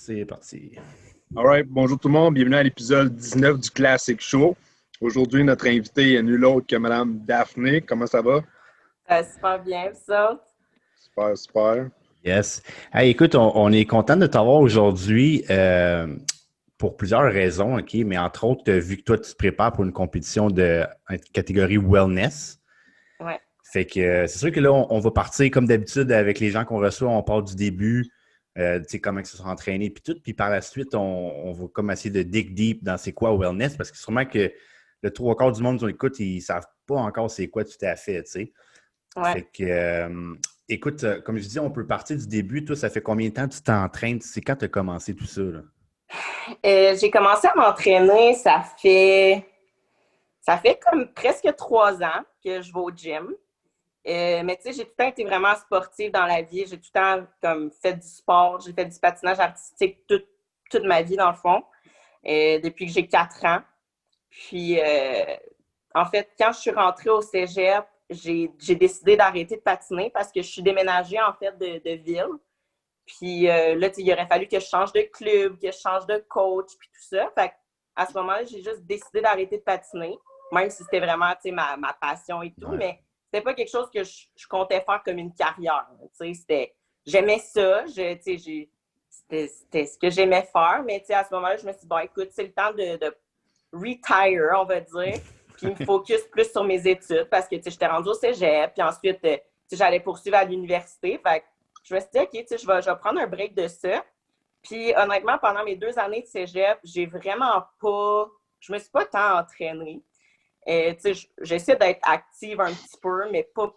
C'est parti. All right, bonjour tout le monde, bienvenue à l'épisode 19 du Classic Show. Aujourd'hui, notre invité est nul autre que Mme Daphné. Comment ça va? Super bien, ça. Super, super. Yes. Hey, écoute, on est content de t'avoir aujourd'hui pour plusieurs raisons, OK? Mais entre autres, vu que toi, tu te prépares pour une compétition de catégorie wellness. Ouais. Fait que c'est sûr que là, on va partir comme d'habitude avec les gens qu'on reçoit. On part du début, tu sais, comment ils se sont entraînés, puis tout. Puis par la suite, on va comme essayer de dig deep dans c'est quoi wellness, parce que sûrement que le trois quarts du monde qui nous écoute, ils ne savent pas encore c'est quoi tout à fait, tu sais. Ouais. Fait que, écoute, comme je dis, on peut partir du début. Toi, ça fait combien de temps que tu t'entraînes? C'est quand tu as commencé tout ça, là? J'ai commencé à m'entraîner, ça fait comme presque 3 ans que je vais au gym. Mais tu sais, j'ai tout le temps été vraiment sportive dans la vie. J'ai tout le temps comme fait du sport. J'ai fait du patinage artistique toute ma vie, dans le fond, depuis que j'ai 4 ans. Puis, en fait, quand je suis rentrée au cégep, j'ai décidé d'arrêter de patiner parce que je suis déménagée, en fait, de ville. Puis là, il aurait fallu que je change de club, que je change de coach, puis tout ça. Fait à ce moment-là, j'ai juste décidé d'arrêter de patiner, même si c'était vraiment, ma passion et tout. Ouais. Mais c'était pas quelque chose que je comptais faire comme une carrière. J'aimais ça, c'était ce que j'aimais faire. Mais à ce moment-là, je me suis dit, bon, écoute, c'est le temps de retire, on va dire, puis me focus plus sur mes études parce que j'étais rendue au cégep, puis ensuite, j'allais poursuivre à l'université. Fait que je me suis dit, OK, je vais prendre un break de ça. Puis honnêtement, pendant mes 2 années de cégep, je me suis pas tant entraînée. J'essaie d'être active un petit peu, mais pas,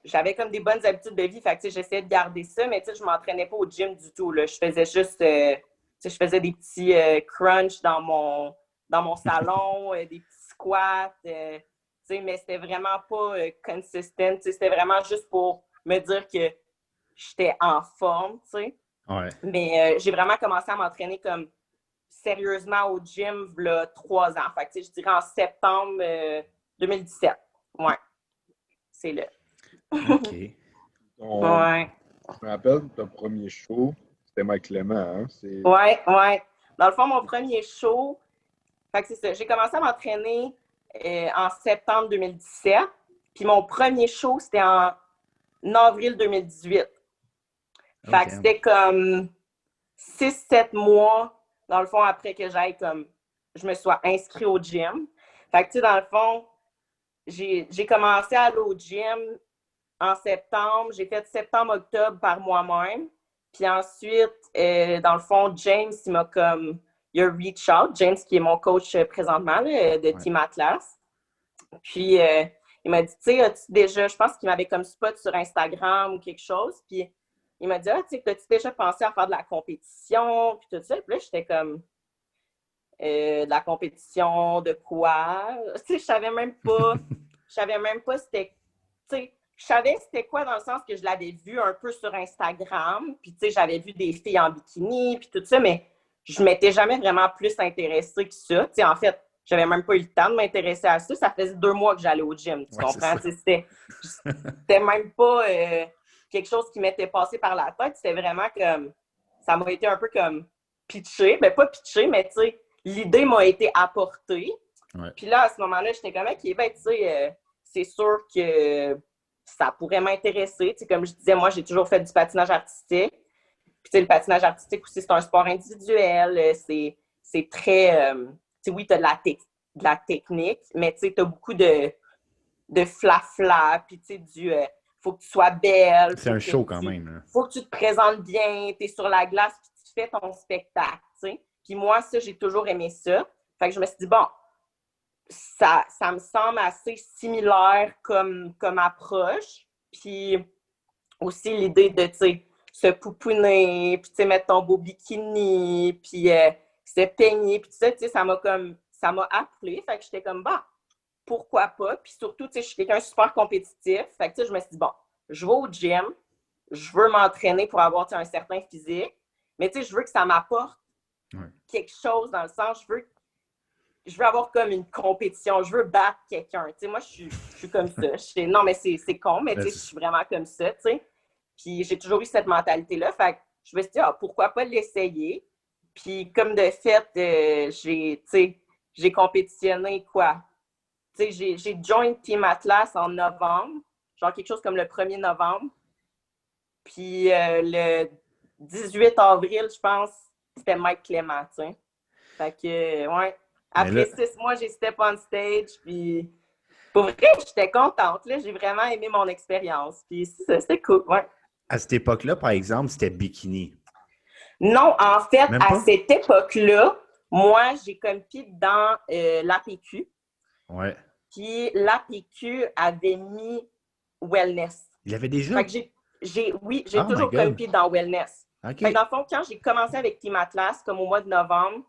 j'avais comme des bonnes habitudes de vie, fait que j'essayais de garder ça, mais je m'entraînais pas au gym du tout, là. Je faisais juste, je faisais des petits crunchs dans mon salon, des petits squats, mais c'était vraiment pas consistent, c'était vraiment juste pour me dire que j'étais en forme, tu sais. Ouais. Mais j'ai vraiment commencé à m'entraîner comme sérieusement au gym, là, 3 ans. Fait que, je dirais en septembre 2017. Ouais, c'est là. OK. Ouais. Je me rappelle de ton premier show, c'était Mike Clément, hein? Ouais. Dans le fond, mon premier show, fait que c'est ça. J'ai commencé à m'entraîner en septembre 2017. Puis mon premier show, c'était en avril 2018. Fait que c'était comme 6-7 mois, dans le fond, après que je me sois inscrite au gym. Fait que, dans le fond, j'ai commencé à aller au gym en septembre. J'ai fait septembre-octobre par moi-même. Puis ensuite, dans le fond, James, il a reach out. James, qui est mon coach présentement là, de Team Atlas. Puis, il m'a dit, tu sais, as-tu déjà, je pense qu'il m'avait comme spot sur Instagram ou quelque chose. Puis, il m'a dit, tu sais, as-tu déjà pensé à faire de la compétition? Puis tout ça. Puis là, j'étais comme, de la compétition de quoi? Tu sais, je savais même pas c'était, tu sais, je savais c'était quoi dans le sens que je l'avais vu un peu sur Instagram. Puis, tu sais, j'avais vu des filles en bikini, puis tout ça, mais je m'étais jamais vraiment plus intéressée que ça. Tu sais, en fait, j'avais même pas eu le temps de m'intéresser à ça. Ça faisait 2 mois que j'allais au gym, tu comprends? C'était même pas quelque chose qui m'était passé par la tête. C'était vraiment comme... Ça m'a été un peu comme pitché. Ben, pas pitché, mais tu sais, l'idée m'a été apportée. Ouais. Puis là, à ce moment-là, j'étais comme, OK, ben, tu sais, c'est sûr que ça pourrait m'intéresser. Tu sais, comme je disais, moi, j'ai toujours fait du patinage artistique. Puis, tu sais, le patinage artistique aussi, c'est un sport individuel. C'est très... tu sais, oui, tu as de la technique, mais tu sais, tu as beaucoup de fla-fla, puis tu sais, faut que tu sois belle. C'est un show quand même. Hein. Faut que tu te présentes bien, tu es sur la glace, puis tu fais ton spectacle, tu sais. Puis moi, ça, j'ai toujours aimé ça. Fait que je me suis dit, bon, ça me semble assez similaire comme approche. Puis aussi l'idée de, tu sais, se pouponner, puis tu sais, mettre ton beau bikini, puis se peigner, puis tout ça, tu sais, ça m'a appelé. Fait que j'étais comme, bah, pourquoi pas? Puis surtout, tu sais, je suis quelqu'un de super compétitif. Fait que, tu sais, je me suis dit, bon, je vais au gym, je veux m'entraîner pour avoir, tu sais, un certain physique, mais tu sais, je veux que ça m'apporte quelque chose dans le sens, je veux avoir comme une compétition, je veux battre quelqu'un. Tu sais, moi, je suis comme ça. Non, mais c'est con, mais tu sais, je suis vraiment comme ça, tu sais. Puis j'ai toujours eu cette mentalité-là. Fait que je me suis dit, pourquoi pas l'essayer? Puis comme de fait, j'ai compétitionné quoi? J'ai joint Team Atlas en novembre, genre quelque chose comme le 1er novembre. Puis le 18 avril, je pense, c'était Mike Clément, tu sais. Fait que, ouais. Après 6 mois, j'ai step on stage, puis pour vrai, j'étais contente, là. J'ai vraiment aimé mon expérience, puis c'était cool, ouais. À cette époque-là, par exemple, c'était bikini. Non, en fait, Même à pas? cette époque-là, moi, j'ai compété dans l'APQ. Ouais. Puis l'APQ avait mis Wellness. Il y avait déjà? Fait que j'ai Oh my toujours God. compété dans Wellness. OK. Fait que dans le fond, quand j'ai commencé avec Team Atlas, comme au mois de novembre,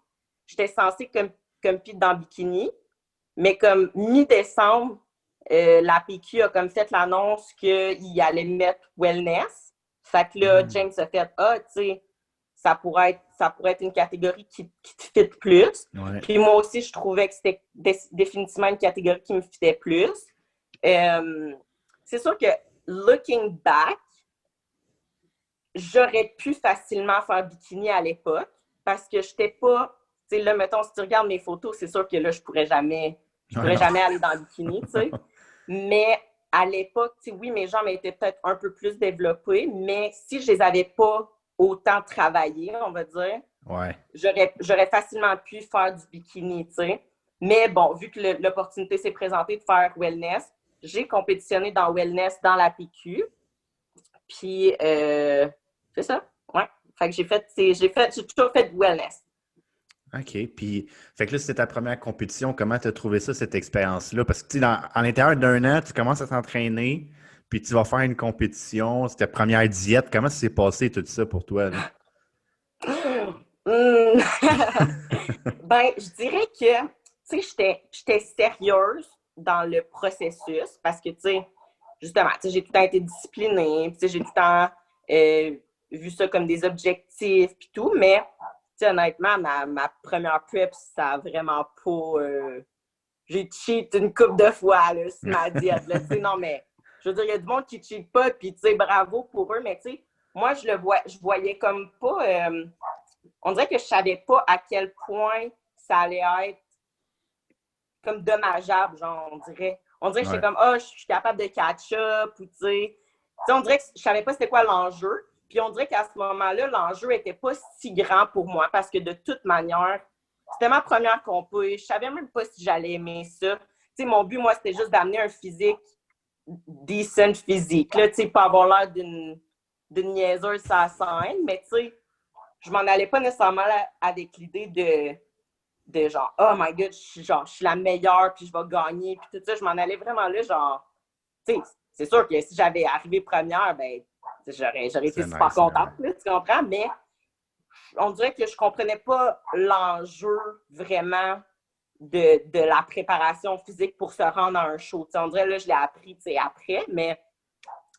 j'étais censée compéter dans Bikini. Mais comme mi-décembre, l'APQ a comme fait l'annonce qu'il allait mettre Wellness. Fait que là, James a fait tu sais, ça pourrait être une catégorie qui te fit plus. Ouais. Puis moi aussi, je trouvais que c'était définitivement une catégorie qui me fitait plus. C'est sûr que, looking back, j'aurais pu facilement faire bikini à l'époque parce que je n'étais pas... Tu sais, là, mettons, si tu regardes mes photos, c'est sûr que là, je pourrais jamais aller dans le bikini, tu sais. Mais à l'époque, tu sais, oui, mes jambes étaient peut-être un peu plus développées, mais si je les avais pas autant travaillées, on va dire, j'aurais facilement pu faire du bikini, tu sais. Mais bon, vu que l'opportunité s'est présentée de faire Wellness, j'ai compétitionné dans Wellness dans la PQ. Puis, c'est ça, ouais. Fait que j'ai toujours fait du Wellness. OK. Puis, fait que là, c'était ta première compétition. Comment tu as trouvé ça, cette expérience-là? Parce que, tu sais, à l'intérieur d'un an, tu commences à t'entraîner, puis tu vas faire une compétition. C'était ta première diète. Comment ça s'est passé, tout ça, pour toi, là? Ben, je dirais que, tu sais, j'étais sérieuse dans le processus parce que, tu sais, justement, tu sais, j'ai tout le temps été disciplinée, tu sais, j'ai tout le temps vu ça comme des objectifs puis tout, mais, tu sais, honnêtement, ma première prep, ça a vraiment pas... j'ai cheat une couple de fois, là, sur ma diète, là, tu sais, non, mais, je veux dire, il y a du monde qui cheat pas, puis, tu sais, bravo pour eux, mais, tu sais, moi, je voyais comme pas... on dirait que je savais pas à quel point ça allait être comme dommageable, genre, on dirait. On dirait que j'étais comme, je suis capable de catch-up, ou tu sais, on dirait que je savais pas c'était quoi l'enjeu. Puis on dirait qu'à ce moment-là, l'enjeu était pas si grand pour moi parce que de toute manière, c'était ma première compé. Je savais même pas si j'allais aimer ça. Tu sais, mon but, moi, c'était juste d'amener un physique decent physique, là, tu sais, pas avoir l'air d'une niaiseuse sur la scène, mais tu sais, je m'en allais pas nécessairement avec l'idée de genre, oh my god, je suis la meilleure, puis je vais gagner, puis tout ça. Je m'en allais vraiment là, genre, tu sais, c'est sûr que si j'avais arrivé première, ben, j'aurais été super contente, là, tu comprends? Mais on dirait que je comprenais pas l'enjeu vraiment de la préparation physique pour se rendre à un show. Tu sais, on dirait, là, je l'ai appris, tu sais, après, mais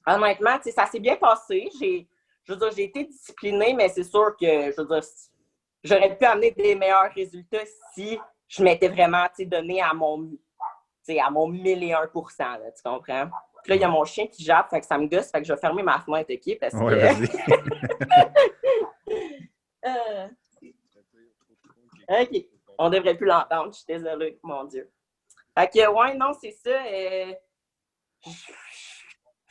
honnêtement, tu sais, ça s'est bien passé. Je veux dire, j'ai été disciplinée, mais c'est sûr que, je veux dire, j'aurais pu amener des meilleurs résultats si je m'étais vraiment donné à mon 1001%, là, tu comprends? Puis là, il y a mon chien qui jappe, fait que ça me gosse, fait que je vais fermer ma fenêtre, OK? Parce que... OK. On devrait plus l'entendre, je suis désolée, mon Dieu. Fait que, ouais, non, c'est ça.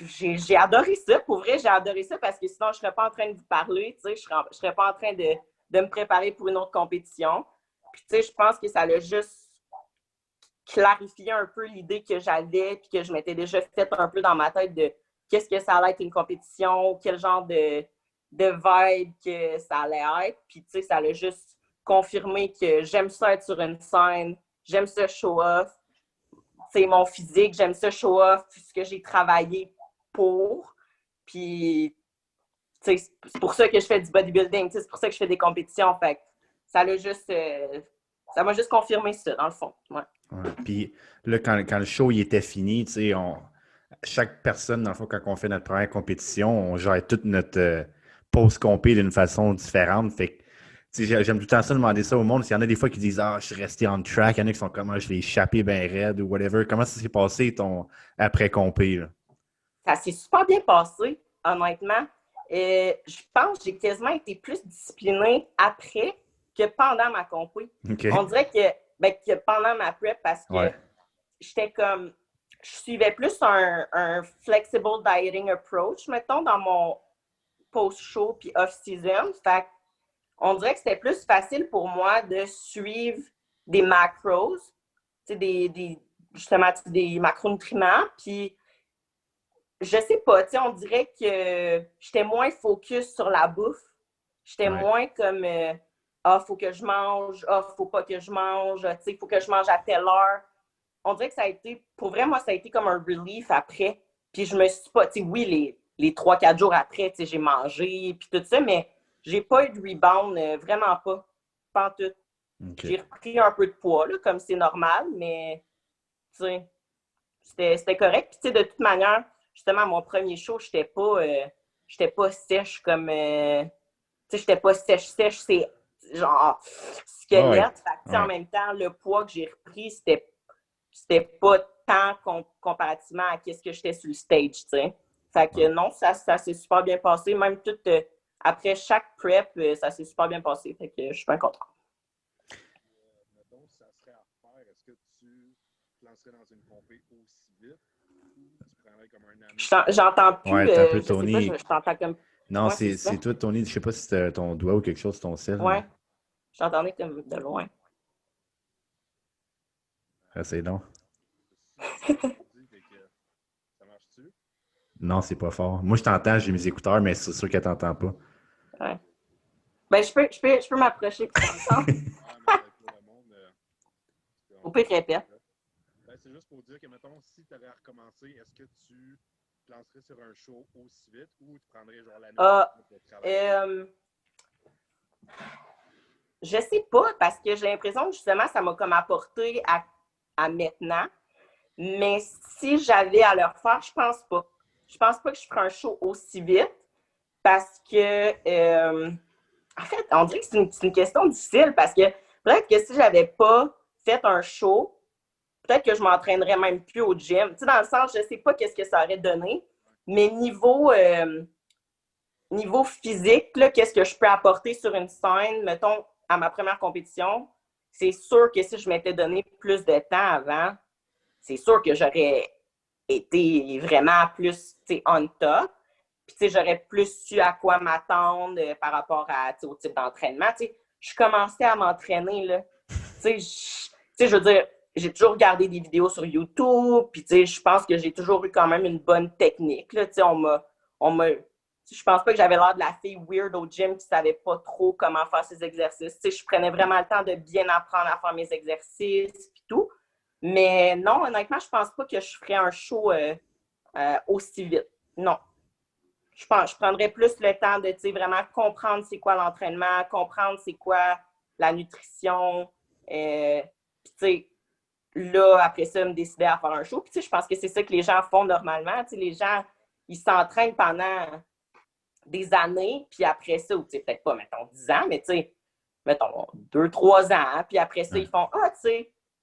J'ai adoré ça. Pour vrai, j'ai adoré ça parce que sinon, je ne serais pas en train de vous parler, tu sais, je ne serais pas en train de me préparer pour une autre compétition. Puis, tu sais, je pense que ça l'a juste clarifié un peu l'idée que j'avais puis que je m'étais déjà faite un peu dans ma tête de qu'est-ce que ça allait être une compétition, quel genre de vibe que ça allait être. Puis, tu sais, ça l'a juste confirmé que j'aime ça être sur une scène, j'aime ça show-off. C'est mon physique, j'aime ça show-off, ce que j'ai travaillé pour. Puis, c'est pour ça que je fais du bodybuilding, c'est pour ça que je fais des compétitions. Fait que ça m'a juste confirmé ça, dans le fond. Ouais. Ouais. Puis là, quand le show il était fini, tu sais, chaque personne, dans le fond, quand on fait notre première compétition, on gère toute notre post-compé d'une façon différente. Fait que, tu sais, j'aime tout le temps ça, demander ça au monde. S'il y en a des fois qui disent « Ah, je suis resté on track », il y en a qui sont comme « Ah, je l'ai échappé bien raide » ou whatever. Comment ça s'est passé ton après-compé, là? Ça s'est super bien passé, honnêtement. Je pense que j'ai quasiment été plus disciplinée après que pendant ma compé. OK. On dirait que pendant ma prep, parce que Ouais. j'étais comme... Je suivais plus un flexible dieting approach, mettons, dans mon post-show puis off-season. Fait on dirait que c'était plus facile pour moi de suivre des macros, justement des macronutriments, puis je sais pas, on dirait que j'étais moins focus sur la bouffe. J'étais moins comme faut que je mange, faut pas que je mange, faut que je mange à telle heure. On dirait que ça a été, pour vrai, moi, ça a été comme un relief après. Puis je me suis pas, oui, les 3-4 jours après, j'ai mangé, puis tout ça, mais j'ai pas eu de rebound, vraiment pas. Pas en tout. Okay. J'ai repris un peu de poids, là, comme c'est normal, mais c'était correct. Puis de toute manière, justement, mon premier show, j'étais pas sèche comme... j'étais pas sèche, c'est genre squelette. Fait que, en même temps, le poids que j'ai repris, c'était pas tant comparativement à ce que j'étais sur le stage, tu sais. Fait que non, ça s'est super bien passé. Même tout après chaque prep, ça s'est super bien passé. Fait que je suis bien contente. Mettons, ça serait à refaire. Est-ce que tu te lancerais dans une compé aussi vite ou tu prendrais comme un année? J'entends plus. Ouais, t'as un peu, je sais Tony. pas, je t'entends comme... Non, ouais, c'est toi, Tony. Je sais pas si c'était ton doigt ou quelque chose sur ton cell. Ouais, j'entendais comme de loin. C'est long. Ça marche-tu? Non, c'est pas fort. Moi, je t'entends, j'ai mes écouteurs, mais c'est sûr qu'elle t'entend pas. Ouais. Ben, je peux m'approcher pour t'entendre. Au pire, répète. Ben, c'est juste pour dire que, mettons, si tu avais à recommencer, est-ce que tu te lancerais sur un show aussi vite ou tu prendrais genre l'année pour travailler? Je sais pas, parce que j'ai l'impression que justement, ça m'a comme apporté à maintenant. Mais si j'avais à le refaire, je pense pas. Je pense pas que je ferais un show aussi vite parce que, en fait, on dirait que c'est une question difficile parce que peut-être que si j'avais pas fait un show, peut-être que je m'entraînerais même plus au gym. Tu sais, dans le sens, je sais pas qu'est-ce que ça aurait donné, mais niveau physique, là, qu'est-ce que je peux apporter sur une scène, mettons, à ma première compétition, c'est sûr que si je m'étais donné plus de temps avant, c'est sûr que j'aurais été vraiment plus, on top. Puis, j'aurais plus su à quoi m'attendre par rapport au type d'entraînement. Je commençais à m'entraîner, là. Je veux dire, j'ai toujours regardé des vidéos sur YouTube, puis, je pense que j'ai toujours eu quand même une bonne technique, là. Je pense pas que j'avais l'air de la fille weird au gym qui savait pas trop comment faire ses exercices. Je prenais vraiment le temps de bien apprendre à faire mes exercices, puis tout. Mais non, honnêtement, je pense pas que je ferais un show aussi vite. Non. Je prendrais plus le temps de vraiment comprendre c'est quoi l'entraînement, comprendre c'est quoi la nutrition. Puis, là, après ça, me décider à faire un show. Puis, je pense que c'est ça que les gens font normalement. Les gens, ils s'entraînent pendant des années, puis après ça, ou peut-être pas, mettons, 10 ans, mais mettons, 2-3 ans. Puis après ça, ils font,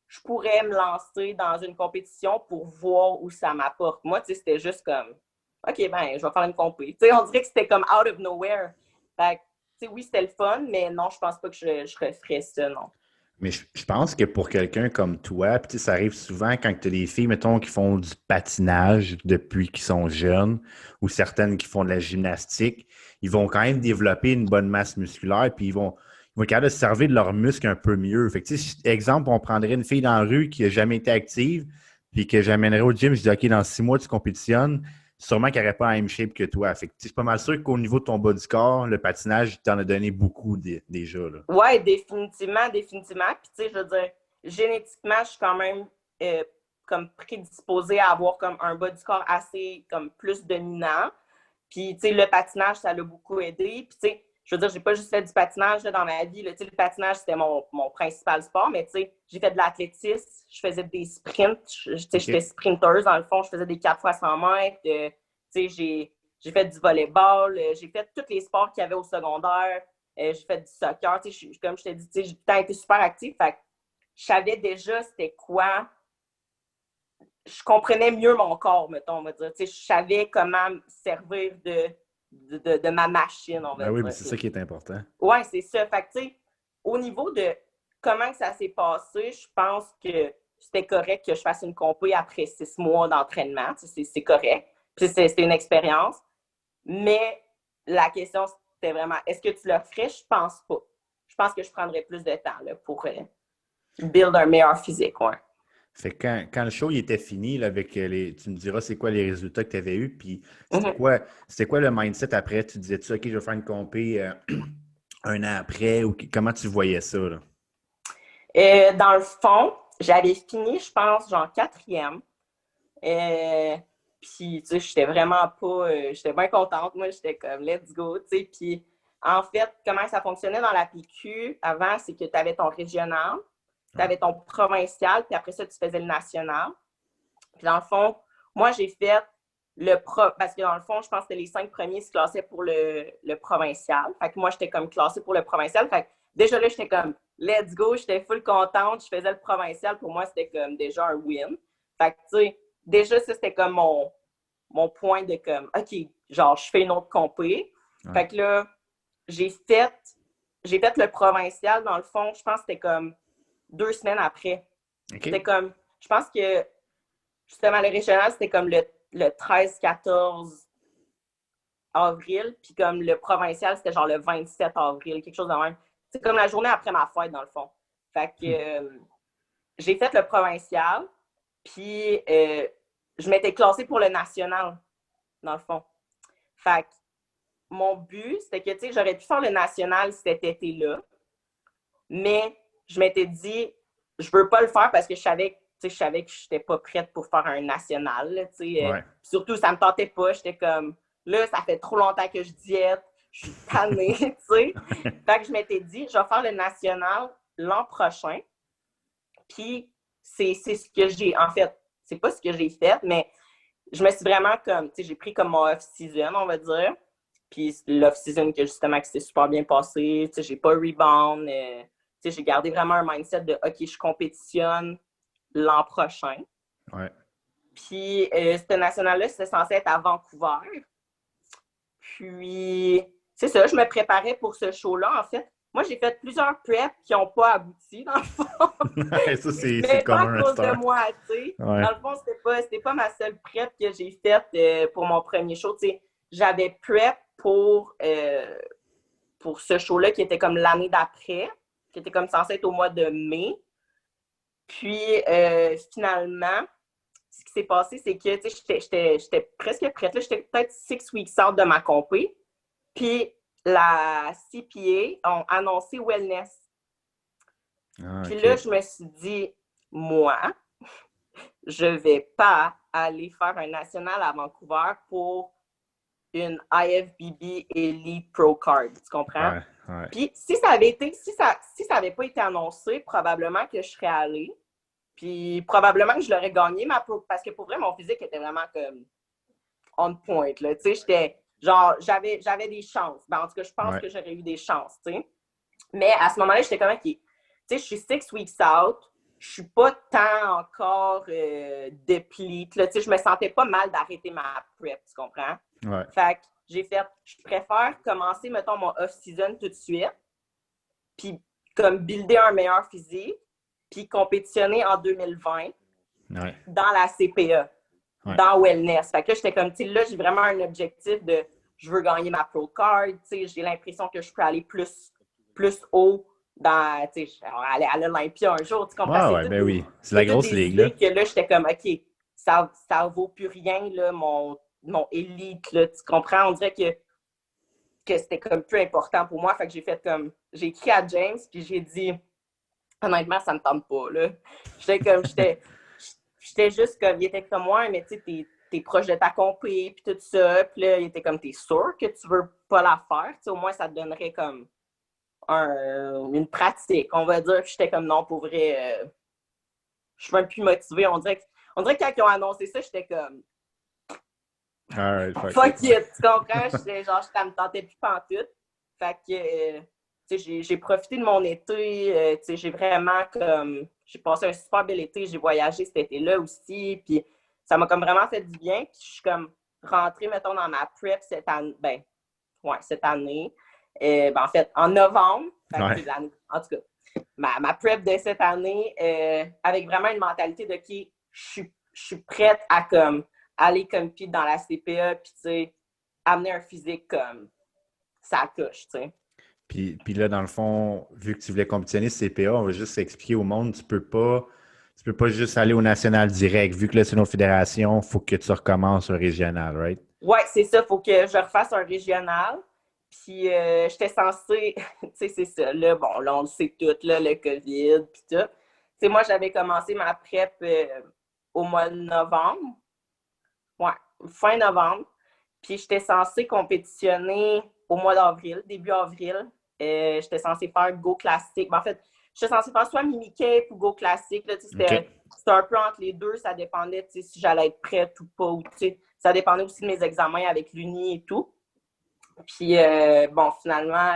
je pourrais me lancer dans une compétition pour voir où ça m'apporte. Moi, c'était juste comme, OK, ben, je vais faire une compé. On dirait que c'était comme out of nowhere. Fait que, oui, c'était le fun, mais non, je pense pas que je referais ça, non. Mais je pense que pour quelqu'un comme toi, puis ça arrive souvent quand tu as des filles, mettons, qui font du patinage depuis qu'ils sont jeunes, ou certaines qui font de la gymnastique, ils vont quand même développer une bonne masse musculaire, puis ils vont être capables de se servir de leurs muscles un peu mieux. Fait que, exemple, on prendrait une fille dans la rue qui n'a jamais été active, puis que j'amènerais au gym, je dis, OK, dans 6 mois, tu compétitionnes, sûrement qu'elle n'aurait pas la même shape que toi. Fait que, je suis pas mal sûr qu'au niveau de ton bas du corps, le patinage, t'en a donné beaucoup déjà. Oui, définitivement. Puis, je veux dire, génétiquement, je suis quand même comme prédisposée à avoir comme un bas du corps assez comme plus dominant. Puis, le patinage, ça l'a beaucoup aidé. Puis, je veux dire, j'ai pas juste fait du patinage là, dans ma vie. Là. Le patinage, c'était mon principal sport, mais j'ai fait de l'athlétisme, je faisais des sprints. J'étais sprinteuse, dans le fond, je faisais des 4 fois 100 mètres. J'ai fait du volleyball, j'ai fait tous les sports qu'il y avait au secondaire. J'ai fait du soccer. Comme je t'ai dit, j'ai tout le temps été super active. Fait que je savais déjà c'était quoi. Je comprenais mieux mon corps, mettons, on va dire. Je savais comment me servir de de ma machine, on va Ben oui, dire. mais c'est ça qui est important. Oui, c'est ça. Fait que, tu sais, au niveau de comment ça s'est passé, je pense que c'était correct que je fasse une compé après 6 mois d'entraînement. C'est correct. Puis c'est une expérience. Mais la question, c'était vraiment, est-ce que tu le ferais? Je pense pas. Je pense que je prendrais plus de temps là, pour build un meilleur physique. Ouais. Fait que quand le show il était fini, là, avec tu me diras c'est quoi les résultats que tu avais eus, puis Mm-hmm. c'était quoi le mindset après? Tu disais-tu, OK, je vais faire une compé un an après, ou comment tu voyais ça, là? Dans le fond, j'avais fini, je pense, genre 4e. Puis, tu sais, j'étais vraiment pas... j'étais bien contente. Moi, j'étais comme, let's go, tu sais. Puis, en fait, comment ça fonctionnait dans la PQ avant, c'est que tu avais ton régional, tu avais ton provincial, puis après ça, tu faisais le national. Puis, dans le fond, moi, j'ai fait parce que dans le fond, je pense que les 5 premiers se classaient pour le provincial. Fait que moi, j'étais comme classée pour le provincial. Fait que déjà là, j'étais comme, let's go, j'étais full contente. Je faisais le provincial. Pour moi, c'était comme déjà un win. Fait que, tu sais, déjà, ça, c'était comme mon point de comme, OK, genre, je fais une autre compé. Ouais. Fait que là, j'ai fait le provincial, dans le fond, je pense que c'était comme 2 semaines après. Okay. C'était comme, je pense que, justement, le régional, c'était comme le 13-14 avril, puis comme le provincial, c'était genre le 27 avril, quelque chose de même. C'est comme la journée après ma fête, dans le fond. Fait que j'ai fait le provincial, puis je m'étais classée pour le national, dans le fond. Fait que mon but, c'était que, tu sais, j'aurais pu faire le national cet été-là, mais je m'étais dit, je veux pas le faire parce que je savais que je n'étais pas prête pour faire un national. Ouais. Surtout, ça me tentait pas. J'étais comme, là, ça fait trop longtemps que je diète. Je suis tannée, tu sais. Fait que je m'étais dit, je vais faire le national l'an prochain. Puis, c'est ce que j'ai, en fait, c'est pas ce que j'ai fait, mais je me suis vraiment comme, tu sais, j'ai pris comme mon off-season, on va dire. Puis, l'off-season que justement, qui s'est super bien passé. Tu sais, j'ai pas rebound. Tu sais, j'ai gardé vraiment un mindset de, OK, je compétitionne l'an prochain. Ouais. Puis, ce national-là, c'était censé être à Vancouver. Puis, c'est ça, je me préparais pour ce show-là, en fait. Moi, j'ai fait plusieurs preps qui n'ont pas abouti, dans le fond. Ça, c'est mais pas commun à cause de moi, tu sais. Ouais. Dans le fond, c'était pas ma seule prep que j'ai faite pour mon premier show. Tu sais, j'avais prep pour ce show-là qui était comme l'année d'après, qui était comme censé être au mois de mai. Puis, finalement, ce qui s'est passé, c'est que j'étais presque prête. J'étais peut-être 6 weeks out de ma compé. Puis, la CPA ont annoncé wellness. Puis là, je me suis dit, moi, je ne vais pas aller faire un national à Vancouver pour une IFBB Elite Pro Card. Tu comprends? Ouais, ouais. Puis, si ça avait pas été annoncé, probablement que je serais allée. Puis probablement que je l'aurais gagné, parce que pour vrai, mon physique était vraiment comme on point. Là. Tu sais, j'étais genre, j'avais des chances. Ben, en tout cas, je pense que j'aurais eu des chances, tu sais. Mais à ce moment-là, j'étais comme, OK, tu sais, je suis 6 weeks out. Je suis pas tant encore deplete. Tu sais, je me sentais pas mal d'arrêter ma prep, tu comprends? Ouais. Fait que j'ai fait, je préfère commencer, mettons, mon off-season tout de suite. Puis comme builder un meilleur physique. Puis compétitionner en 2020 dans la CPA, dans Wellness. Fait que là, j'étais comme, tu sais, là, j'ai vraiment un objectif de, je veux gagner ma Pro Card, tu sais, j'ai l'impression que je peux aller plus haut dans, tu sais, aller à l'Olympia un jour, tu comprends? Ouais, ben oui, c'est la grosse ligue, là. Que là, j'étais comme, OK, ça vaut plus rien, là, mon élite, là, tu comprends? On dirait que c'était comme plus important pour moi, fait que j'ai fait comme, j'ai écrit à James, puis j'ai dit, honnêtement, ça me tente pas, là. J'étais juste comme, il était comme moi, mais tu sais, t'es proche de ta compé, puis tout ça. Puis là, il était comme, t'es sûr que tu veux pas la faire? Tu sais, au moins, ça te donnerait comme une pratique, on va dire. Puis j'étais comme, non, pour vrai, je suis même plus motivée. On dirait que quand ils ont annoncé ça, j'étais comme, fuck it, tu comprends? Ça me tentait plus pantoute. Fait que, tu sais, j'ai profité de mon été, tu sais, j'ai vraiment comme, j'ai passé un super bel été, j'ai voyagé cet été-là aussi, puis ça m'a comme vraiment fait du bien, puis je suis comme rentrée, mettons, dans ma prep cette année, ben, cette année. En fait, en novembre, Ouais. en tout cas, ma prep de cette année, avec vraiment une mentalité de qui je suis prête à comme aller compete dans la CPA, puis tu sais, amener un physique comme ça coche, tu sais. Puis là, dans le fond, vu que tu voulais compétitionner CPA, on va juste expliquer au monde, tu peux pas juste aller au national direct. Vu que là, c'est nos fédérations, il faut que tu recommences au régional, right? Ouais, c'est ça. Il faut que je refasse un régional. Puis j'étais censée, tu sais, c'est ça. Là, bon, là, on le sait tout, là, le COVID, puis tout. Tu sais, moi, j'avais commencé ma prep au mois de novembre. Ouais, fin novembre. Puis j'étais censée compétitionner au mois d'avril, début avril. J'étais censée faire Go Classique. En fait, j'étais censée faire soit Mini Cape ou Go Classique. Là, c'était un peu entre les deux. Ça dépendait si j'allais être prête ou pas. Ou, ça dépendait aussi de mes examens avec l'Uni et tout. Puis, bon, finalement,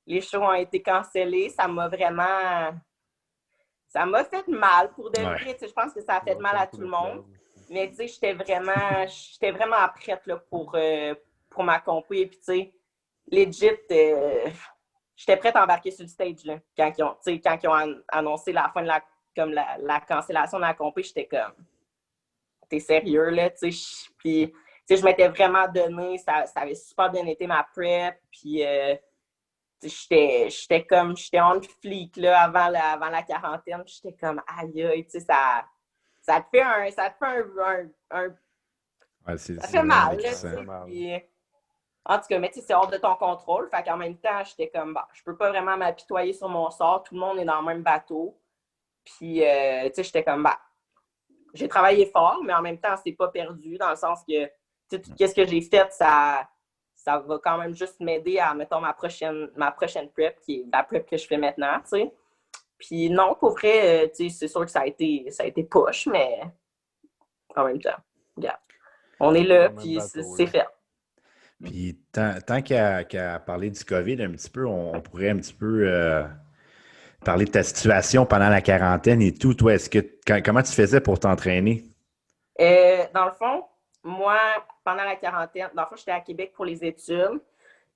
les shows ont été cancellés. Ça m'a vraiment... Ça m'a fait mal pour de vrai. Je pense que ça a fait mal à tout le monde. Mais tu sais, j'étais vraiment prête là, pour ma compé. Puis tu sais, legit, j'étais prête à embarquer sur le stage là, quand ils ont annoncé la fin de la cancellation de la compé. J'étais comme, t'es sérieux là, tu sais. Puis tu sais, je m'étais vraiment donné. Ça avait super bien été ma prep. Puis j'étais on fleek là, avant la quarantaine. Puis j'étais comme, aïe, tu sais, ça te fait un ça fait mal, là, tu sais. Puis, en tout cas, mais tu sais, c'est hors de ton contrôle. Fait qu'en même temps, j'étais comme, bah, je peux pas vraiment m'apitoyer sur mon sort. Tout le monde est dans le même bateau. Puis, tu sais, j'étais comme, bah, j'ai travaillé fort, mais en même temps, c'est pas perdu dans le sens que, tu sais, tout ce que j'ai fait, ça va quand même juste m'aider à, mettons, ma prochaine prep, qui est la prep que je fais maintenant, tu sais. Puis non, pour vrai, tu sais, c'est sûr que ça a été push, mais en même temps, regarde. On est là, puis c'est fait. Puis tant qu'à parler du COVID un petit peu, on pourrait un petit peu parler de ta situation pendant la quarantaine et tout. Toi, comment tu faisais pour t'entraîner? Dans le fond, moi, pendant la quarantaine, dans le fond, j'étais à Québec pour les études.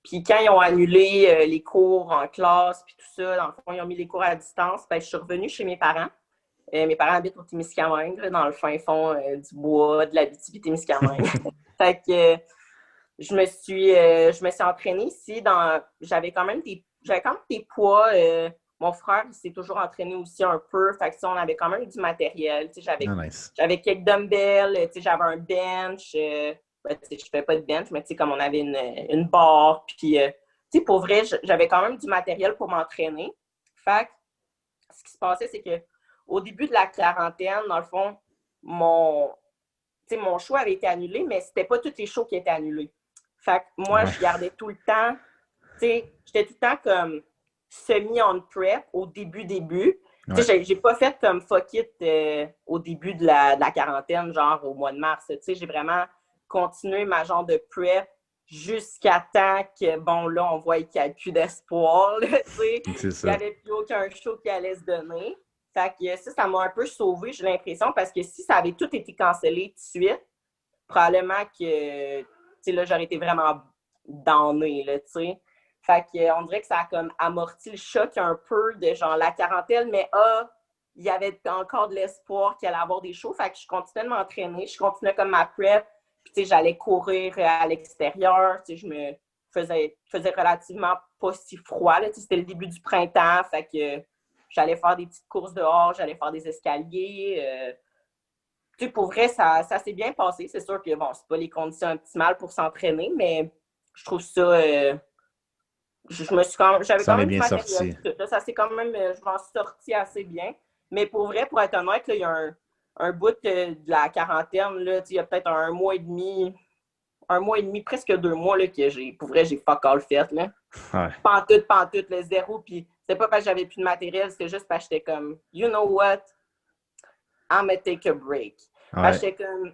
Puis quand ils ont annulé les cours en classe, puis tout ça, dans le fond, ils ont mis les cours à distance, ben, je suis revenue chez mes parents. Mes parents habitent au Témiscamingue, là, dans le fin fond du bois, de l'Abitibi-Témiscamingue. Fait que je me suis entraînée ici. J'avais quand même des poids. Mon frère s'est toujours entraîné aussi un peu. Fait que, on avait quand même du matériel. Nice. J'avais quelques dumbbells, j'avais un bench. Je fais pas de bench, mais comme on avait une barre. Puis, pour vrai, j'avais quand même du matériel pour m'entraîner. Fait que, ce qui se passait, c'est que au début de la quarantaine, dans le fond, mon show avait été annulé, mais c'était pas tous les shows qui étaient annulés. Fait que moi, je gardais tout le temps, j'étais tout le temps comme semi-on prep au début. Ouais. J'ai pas fait comme fuck it au début de la quarantaine, genre au mois de mars. J'ai vraiment continué ma genre de prep jusqu'à temps que, bon, là, on voit qu'il n'y a plus d'espoir. Il n'y avait plus aucun show qui allait se donner. Fait que ça m'a un peu sauvée, j'ai l'impression, parce que si ça avait tout été cancellé tout de suite, probablement que, là, j'aurais été vraiment downée, là, tu sais. Fait qu'on dirait que ça a comme amorti le choc un peu de genre la quarantaine, mais il y avait encore de l'espoir qu'il allait avoir des shows. Fait que je continuais de m'entraîner, je continuais comme ma prep, puis j'allais courir à l'extérieur, je me faisais relativement pas si froid, là, c'était le début du printemps, fait que j'allais faire des petites courses dehors, j'allais faire des escaliers. Pour vrai, ça s'est bien passé. C'est sûr que, bon, c'est pas les conditions optimales pour s'entraîner, mais je trouve ça... j'avais quand même bien du sorti. matériel. Ça s'est quand même... je m'en suis sortie assez bien. Mais pour vrai, pour être honnête, là, il y a un bout de la quarantaine, là, il y a peut-être un mois et demi, presque 2 mois, là, que pour vrai, j'ai fuck all fait, là. Ouais. Pantoute, le zéro. Puis c'est pas parce que j'avais plus de matériel, c'est juste parce que j'étais comme, you know what? I'm gonna take a break. Ouais. Parce que j'étais comme,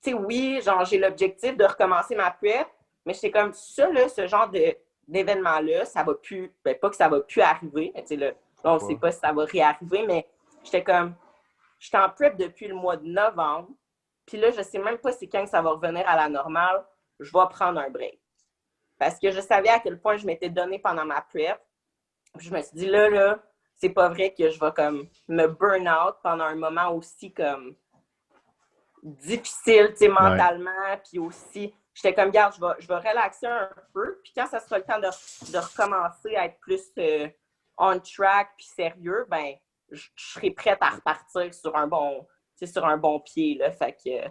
tu sais, oui, genre, j'ai l'objectif de recommencer ma prep, mais j'étais comme, ça, là, ce genre d'événement-là, ça va plus, ben, pas que ça va plus arriver, mais tu sais, là, on ne sait pas si ça va réarriver, mais j'étais en prep depuis le mois de novembre, puis là, je sais même pas c'est quand que ça va revenir à la normale, je vais prendre un break. parce que je savais à quel point je m'étais donné pendant ma prep. Puis je me suis dit, là, c'est pas vrai que je vais comme me burn out pendant un moment aussi comme difficile, tu sais, mentalement, puis aussi, j'étais comme, regarde, je vais relaxer un peu, puis quand ça sera le temps de recommencer à être plus on track puis sérieux, ben, je serai prête à repartir sur un bon pied, là, fait que,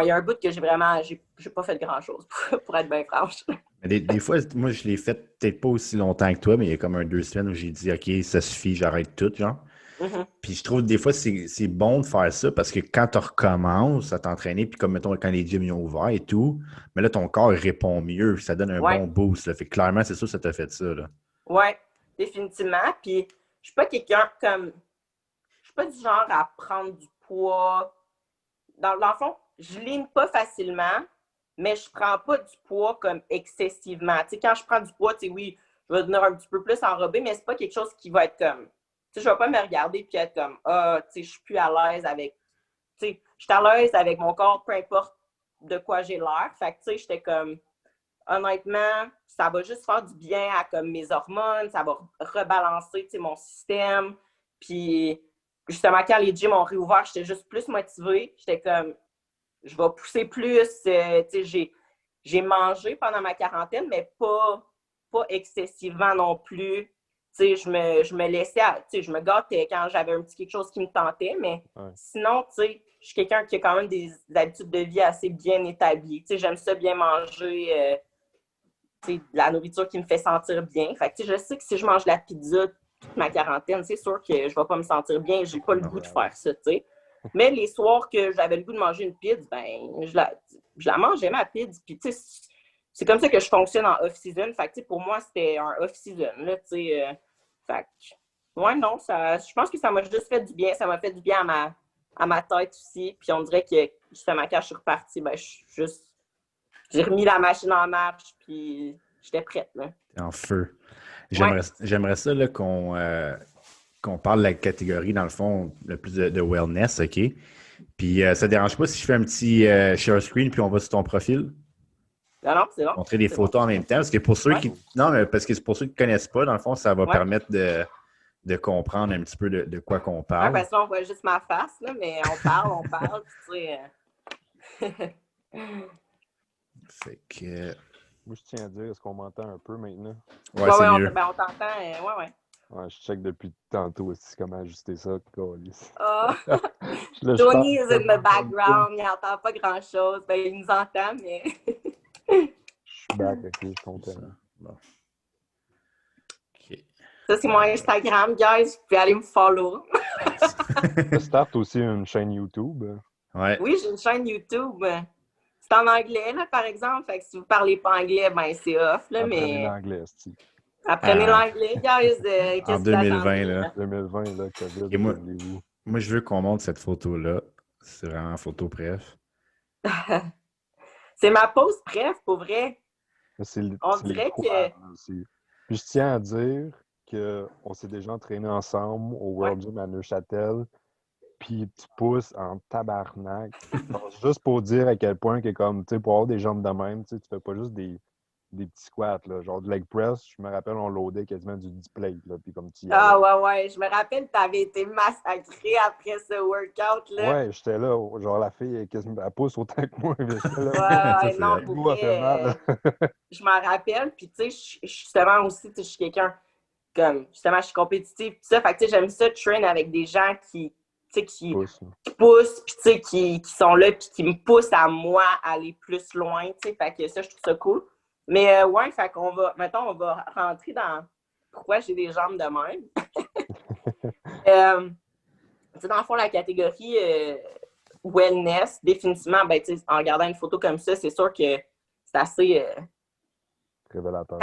il y a un bout que j'ai pas fait grand-chose, pour être bien franche. Des fois, moi, je l'ai fait peut-être pas aussi longtemps que toi, mais il y a comme 2 semaines où j'ai dit, OK, ça suffit, j'arrête tout, genre. Mm-hmm. Puis je trouve des fois, c'est bon de faire ça parce que quand tu recommences à t'entraîner, puis comme mettons quand les gyms ils ont ouvert et tout, mais là, ton corps répond mieux, ça donne un bon boost. Là. Fait que clairement, c'est sûr que ça t'a fait ça. Oui, définitivement. Puis je suis pas quelqu'un comme. Je suis pas du genre à prendre du poids. Dans le fond, je ligne pas facilement, mais je prends pas du poids comme excessivement. Tu sais, quand je prends du poids, tu sais, oui, je vais devenir un petit peu plus enrobée, mais c'est pas quelque chose qui va être comme. Tu sais, je vais pas me regarder puis être comme, tu sais, je suis plus à l'aise avec. Tu sais, je suis à l'aise avec mon corps, peu importe de quoi j'ai l'air. Fait que, tu sais, j'étais comme, honnêtement, ça va juste faire du bien à comme mes hormones, ça va rebalancer, tu sais, mon système. Puis, justement, quand les gyms ont réouvert, j'étais juste plus motivée. J'étais comme, je vais pousser plus. Tu sais, j'ai mangé pendant ma quarantaine, mais pas excessivement non plus. Tu sais, je me laissais, tu sais, je me gâtais quand j'avais un petit quelque chose qui me tentait, mais sinon, tu sais, je suis quelqu'un qui a quand même des habitudes de vie assez bien établies. Tu sais, j'aime ça bien manger, tu sais, de la nourriture qui me fait sentir bien. Fait que, tu sais, je sais que si je mange de la pizza toute ma quarantaine, c'est sûr que je vais pas me sentir bien. J'ai pas le goût de faire ça, tu sais. Mais les soirs que j'avais le goût de manger une pizza, ben, je la mangeais, ma pizza. Puis, tu sais, c'est comme ça que je fonctionne en off-season. Fait que, tu sais, pour moi, c'était un off-season, là, tu sais. Fait que, ouais, non, je pense que ça m'a juste fait du bien. Ça m'a fait du bien à ma tête aussi. Puis, on dirait que, justement, quand je suis repartie, ben, j'ai remis la machine en marche, puis j'étais prête, là. En feu. J'aimerais ça, là, qu'on parle de la catégorie, dans le fond, le plus de wellness, OK? Puis, ça ne dérange pas si je fais un petit share screen, puis on va sur ton profil? Non, c'est bon. Montrer des photos en même temps. Parce que pour ceux qui. Non, mais parce que pour ceux qui ne connaissent pas, dans le fond, ça va permettre de comprendre un petit peu de quoi qu'on parle. Parce que là, on voit juste ma face, là, mais on parle, tu sais. Fait que. Moi, je tiens à dire, est-ce qu'on m'entend un peu maintenant? Ouais, c'est mieux. On t'entend, Ouais, je check depuis tantôt aussi comment ajuster ça. Tony is in the background, il n'entend pas grand-chose. Ben, il nous entend, mais... Je suis back, ok, je suis content. Bon. OK. Ça, c'est mon Instagram, guys. Vous pouvez aller me follow. Tu startes aussi une chaîne YouTube. Ouais. Oui, j'ai une chaîne YouTube. C'est en anglais, là, par exemple. Fait que si vous ne parlez pas anglais, ben c'est off, là, Apprenez mais... l'anglais, Steve. Apprenez l'anglais, guys. En 2020, là. 2020, là, COVID, et moi, je veux qu'on montre cette photo-là. C'est vraiment une photo bref. C'est ma pause bref, pour vrai. On dirait que... Aussi. Puis je tiens à dire qu'on s'est déjà entraîné ensemble au World Gym à Neuchâtel. Puis tu pousses en tabarnak. Juste pour dire à quel point que comme, tu sais, pour avoir des jambes de même, tu fais pas juste des petits squats, là. Genre du leg press, je me rappelle, on loadait quasiment du 10 plate, là. Puis comme tu ouais. Je me rappelle, tu avais été massacré après ce workout, là. Ouais, j'étais là. Genre, la fille, elle pousse autant que moi. Mais ouais, non, pour vrai, je m'en rappelle. Puis, tu sais, justement aussi, je suis quelqu'un comme, justement, je suis compétitive, tout ça. Fait que, tu sais, j'aime ça, train avec des gens qui poussent, puis tu sais, qui sont là, puis qui me poussent à moi à aller plus loin, tu sais. Fait que ça, je trouve ça cool. Mais ouais, fait qu'on va, mettons, on va rentrer dans pourquoi j'ai des jambes de même. Tu sais, dans le fond, la catégorie wellness, définitivement, ben, tu sais, en regardant une photo comme ça, c'est sûr que c'est assez... révélateur.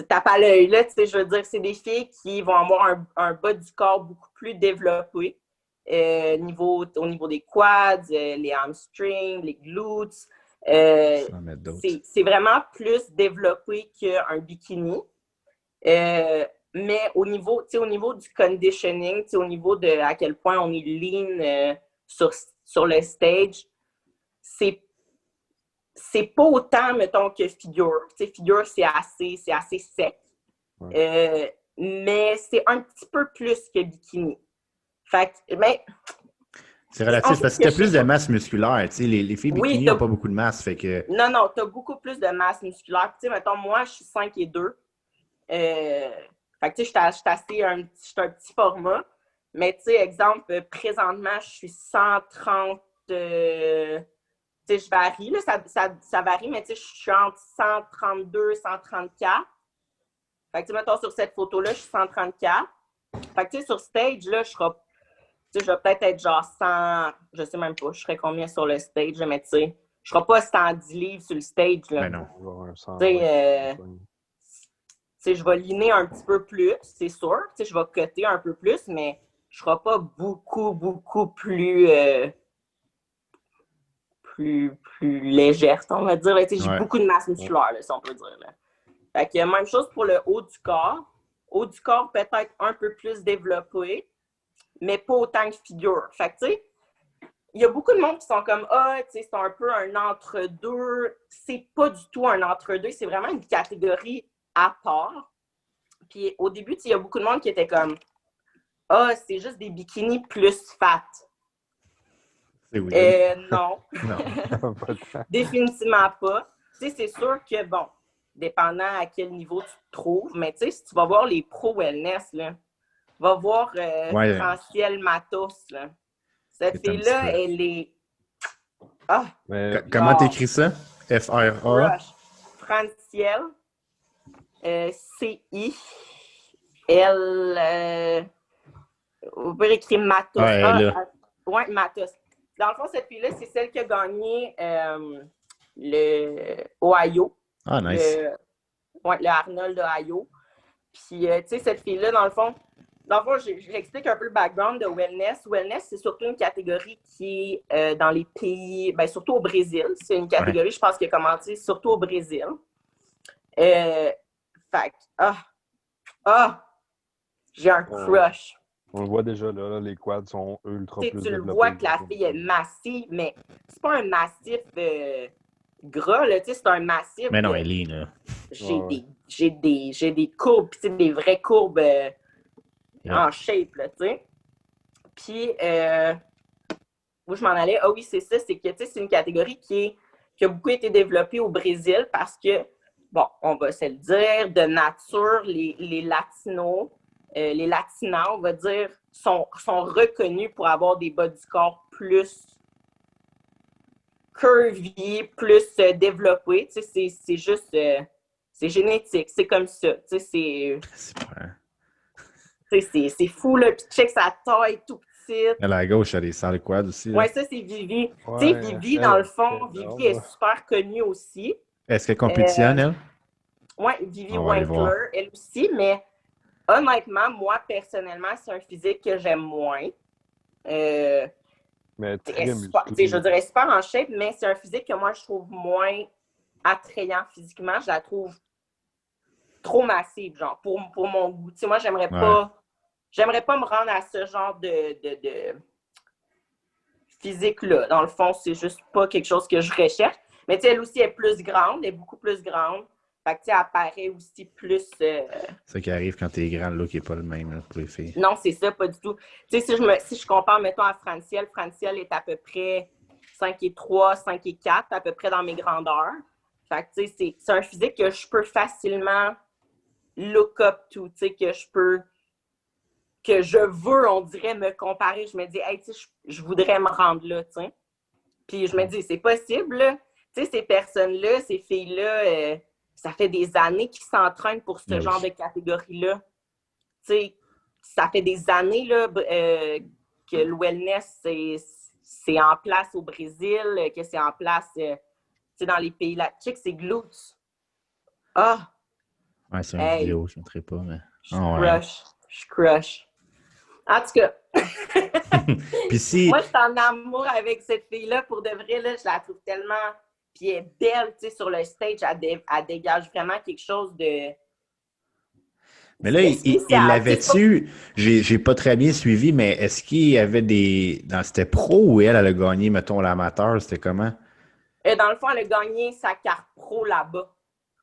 Tape à l'œil, là, tu sais, je veux dire, c'est des filles qui vont avoir un bas du corps beaucoup plus développé. Au niveau des quads, les hamstrings, les glutes. C'est vraiment plus développé qu'un bikini. Mais au niveau du conditioning, au niveau de à quel point on est lean sur le stage, c'est c'est pas autant, mettons, que figure. Tu sais, figure, c'est assez sec. Ouais. Mais c'est un petit peu plus que bikini. Fait que, mais... C'est relatif, parce que t'as plus de masse musculaire. Tu sais, les filles bikini n'ont pas beaucoup de masse, fait que... Non, t'as beaucoup plus de masse musculaire. Tu sais, mettons, moi, je suis 5'2". Fait que, tu sais, je suis un petit format. Mais, tu sais, exemple, présentement, je suis 130... tu sais, je varie, là, ça varie, mais tu sais, je suis entre 132 134. Fait que, tu sais, mettons, sur cette photo-là, je suis 134. Fait que, tu sais, sur stage, là, je vais peut-être être genre 100, je sais même pas, je serais combien sur le stage, mais tu sais, je serai pas 110 livres sur le stage, là. Mais non. Tu sais, je vais liner un petit peu plus, c'est sûr. Tu sais, je vais coter un peu plus, mais je serai pas beaucoup plus légère, on va dire. Tu sais, j'ai beaucoup de masse musculaire, là, si on peut dire, là. Fait que même chose pour le haut du corps. Haut du corps peut-être un peu plus développé, mais pas autant que figure. Fait que, tu sais, il y a beaucoup de monde qui sont comme « Ah, tu sais, c'est un peu un entre-deux. » C'est pas du tout un entre-deux. C'est vraiment une catégorie à part. Puis au début, tu sais, il y a beaucoup de monde qui était comme « Ah, c'est juste des bikinis plus fat. » Non. Définitivement pas. Tu sais, c'est sûr que, bon, dépendant à quel niveau tu te trouves, mais tu sais, si tu vas voir les pro wellness, là, va voir Francielle Matos, là. Cette fille-là, elle est... Ah! Comment t'écris ça? F-R-A? Francielle. C-I-L... on peut écrire Matos. Ouais, Matos. Dans le fond, cette fille-là, c'est celle qui a gagné le Ohio. Ah, nice. Le Arnold d'Ohio. Puis, tu sais, cette fille-là, dans le fond, j'explique un peu le background de wellness. Wellness, c'est surtout une catégorie qui est dans les pays, bien, surtout au Brésil. C'est une catégorie, je pense, qui a commencé surtout au Brésil. Fait j'ai un crush. On le voit déjà, là, les quads sont ultra plus développés. Tu le vois que la fille est massive, mais c'est pas un massif gras, là, tu sais, c'est un massif. Mais non, elle est là. J'ai des courbes, tu sais, des vraies courbes en shape, là, tu sais. Puis, où je m'en allais, ah oui, c'est ça, c'est que, tu sais, c'est une catégorie qui a beaucoup été développée au Brésil parce que, bon, on va se le dire, de nature, les Latinos, les Latinas, on va dire, sont reconnus pour avoir des bas du corps plus curvy, plus développés. Tu sais, c'est juste... c'est génétique, c'est comme ça. Tu sais, c'est fou, là. Puis check sa taille tout petite. À la gauche, il y a des sales quads aussi. Oui, ça, c'est Vivi. Tu sais, Vivi, dans le fond, Vivi est super connue aussi. Est-ce qu'elle compétitionne, elle? Oui, Vivi Winkler, elle aussi, mais honnêtement, moi, personnellement, c'est un physique que j'aime moins. Mais je dirais super en shape, mais c'est un physique que moi, je trouve moins attrayant physiquement. Je la trouve trop massive, genre, pour mon goût. Tu sais, moi, j'aimerais pas me rendre à ce genre de physique-là. Dans le fond, c'est juste pas quelque chose que je recherche. Mais tu sais, elle aussi est plus grande, elle est beaucoup plus grande. Fait que tu sais, elle paraît aussi plus... C'est ça qui arrive quand t'es grand, le look n'est pas le même là, pour les filles. Non, c'est ça, pas du tout. Tu sais, si je compare, mettons, à Francielle est à peu près 5'3", 5'4", à peu près dans mes grandeurs. Fait que tu sais, c'est un physique que je peux facilement look up to, tu sais, que je veux, on dirait, me comparer. Je me dis, hey, tu sais, je voudrais me rendre là, tu sais. Puis je me dis, c'est possible, là. Tu sais, ces personnes-là, ces filles-là, ça fait des années qu'ils s'entraînent pour ce genre de catégorie-là. Tu sais, ça fait des années, là, que le wellness, c'est en place au Brésil, que c'est en place, dans les pays latiques, c'est glutes. Ah! Ouais, c'est une vidéo, je ne montrerai pas, mais... Je crush. En tout cas, Puis moi, je suis en amour avec cette fille-là. Pour de vrai, là, je la trouve tellement... Puis elle est belle, tu sais, sur le stage. Elle dégage vraiment quelque chose de... Mais là, il l'avait-tu... J'ai pas très bien suivi, mais est-ce qu'il y avait des... C'était pro ou elle a gagné, mettons, l'amateur? C'était comment? Dans le fond, elle a gagné sa carte pro là-bas.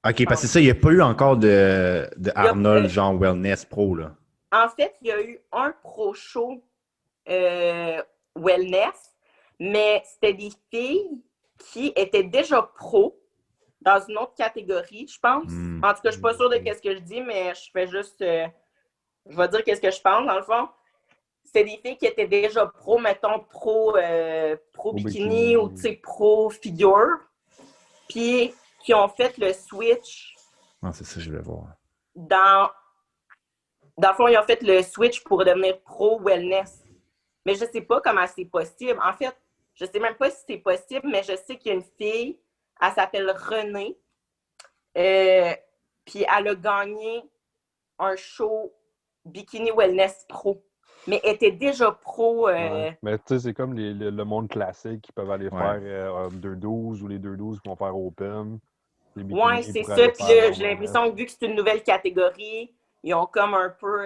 OK, parce que c'est ça, il n'y a pas eu encore de Il y a- Arnold, genre Wellness Pro, là. En fait, il y a eu un pro show wellness, mais c'était des filles qui étaient déjà pro dans une autre catégorie, je pense. En tout cas, je suis pas sûre de ce que je dis, mais je fais juste... je vais dire qu'est-ce que je pense, dans le fond. C'était des filles qui étaient déjà pro, mettons, pro bikini ou, tu sais, pro figure. Puis, qui ont fait le switch. Ah, c'est ça, je voulais voir. Dans le fond, ils ont fait le switch pour devenir pro wellness. Mais je sais pas comment c'est possible. En fait, je sais même pas si c'est possible, mais je sais qu'il y a une fille, elle s'appelle Renée. Puis elle a gagné un show Bikini Wellness Pro. Mais elle était déjà pro. Mais tu sais, c'est comme le monde classique qui peuvent aller faire 2-12 ou les 2-12 qui vont faire Open. Oui, c'est ça. Puis là, j'ai l'impression que vu que c'est une nouvelle catégorie, ils ont comme un peu.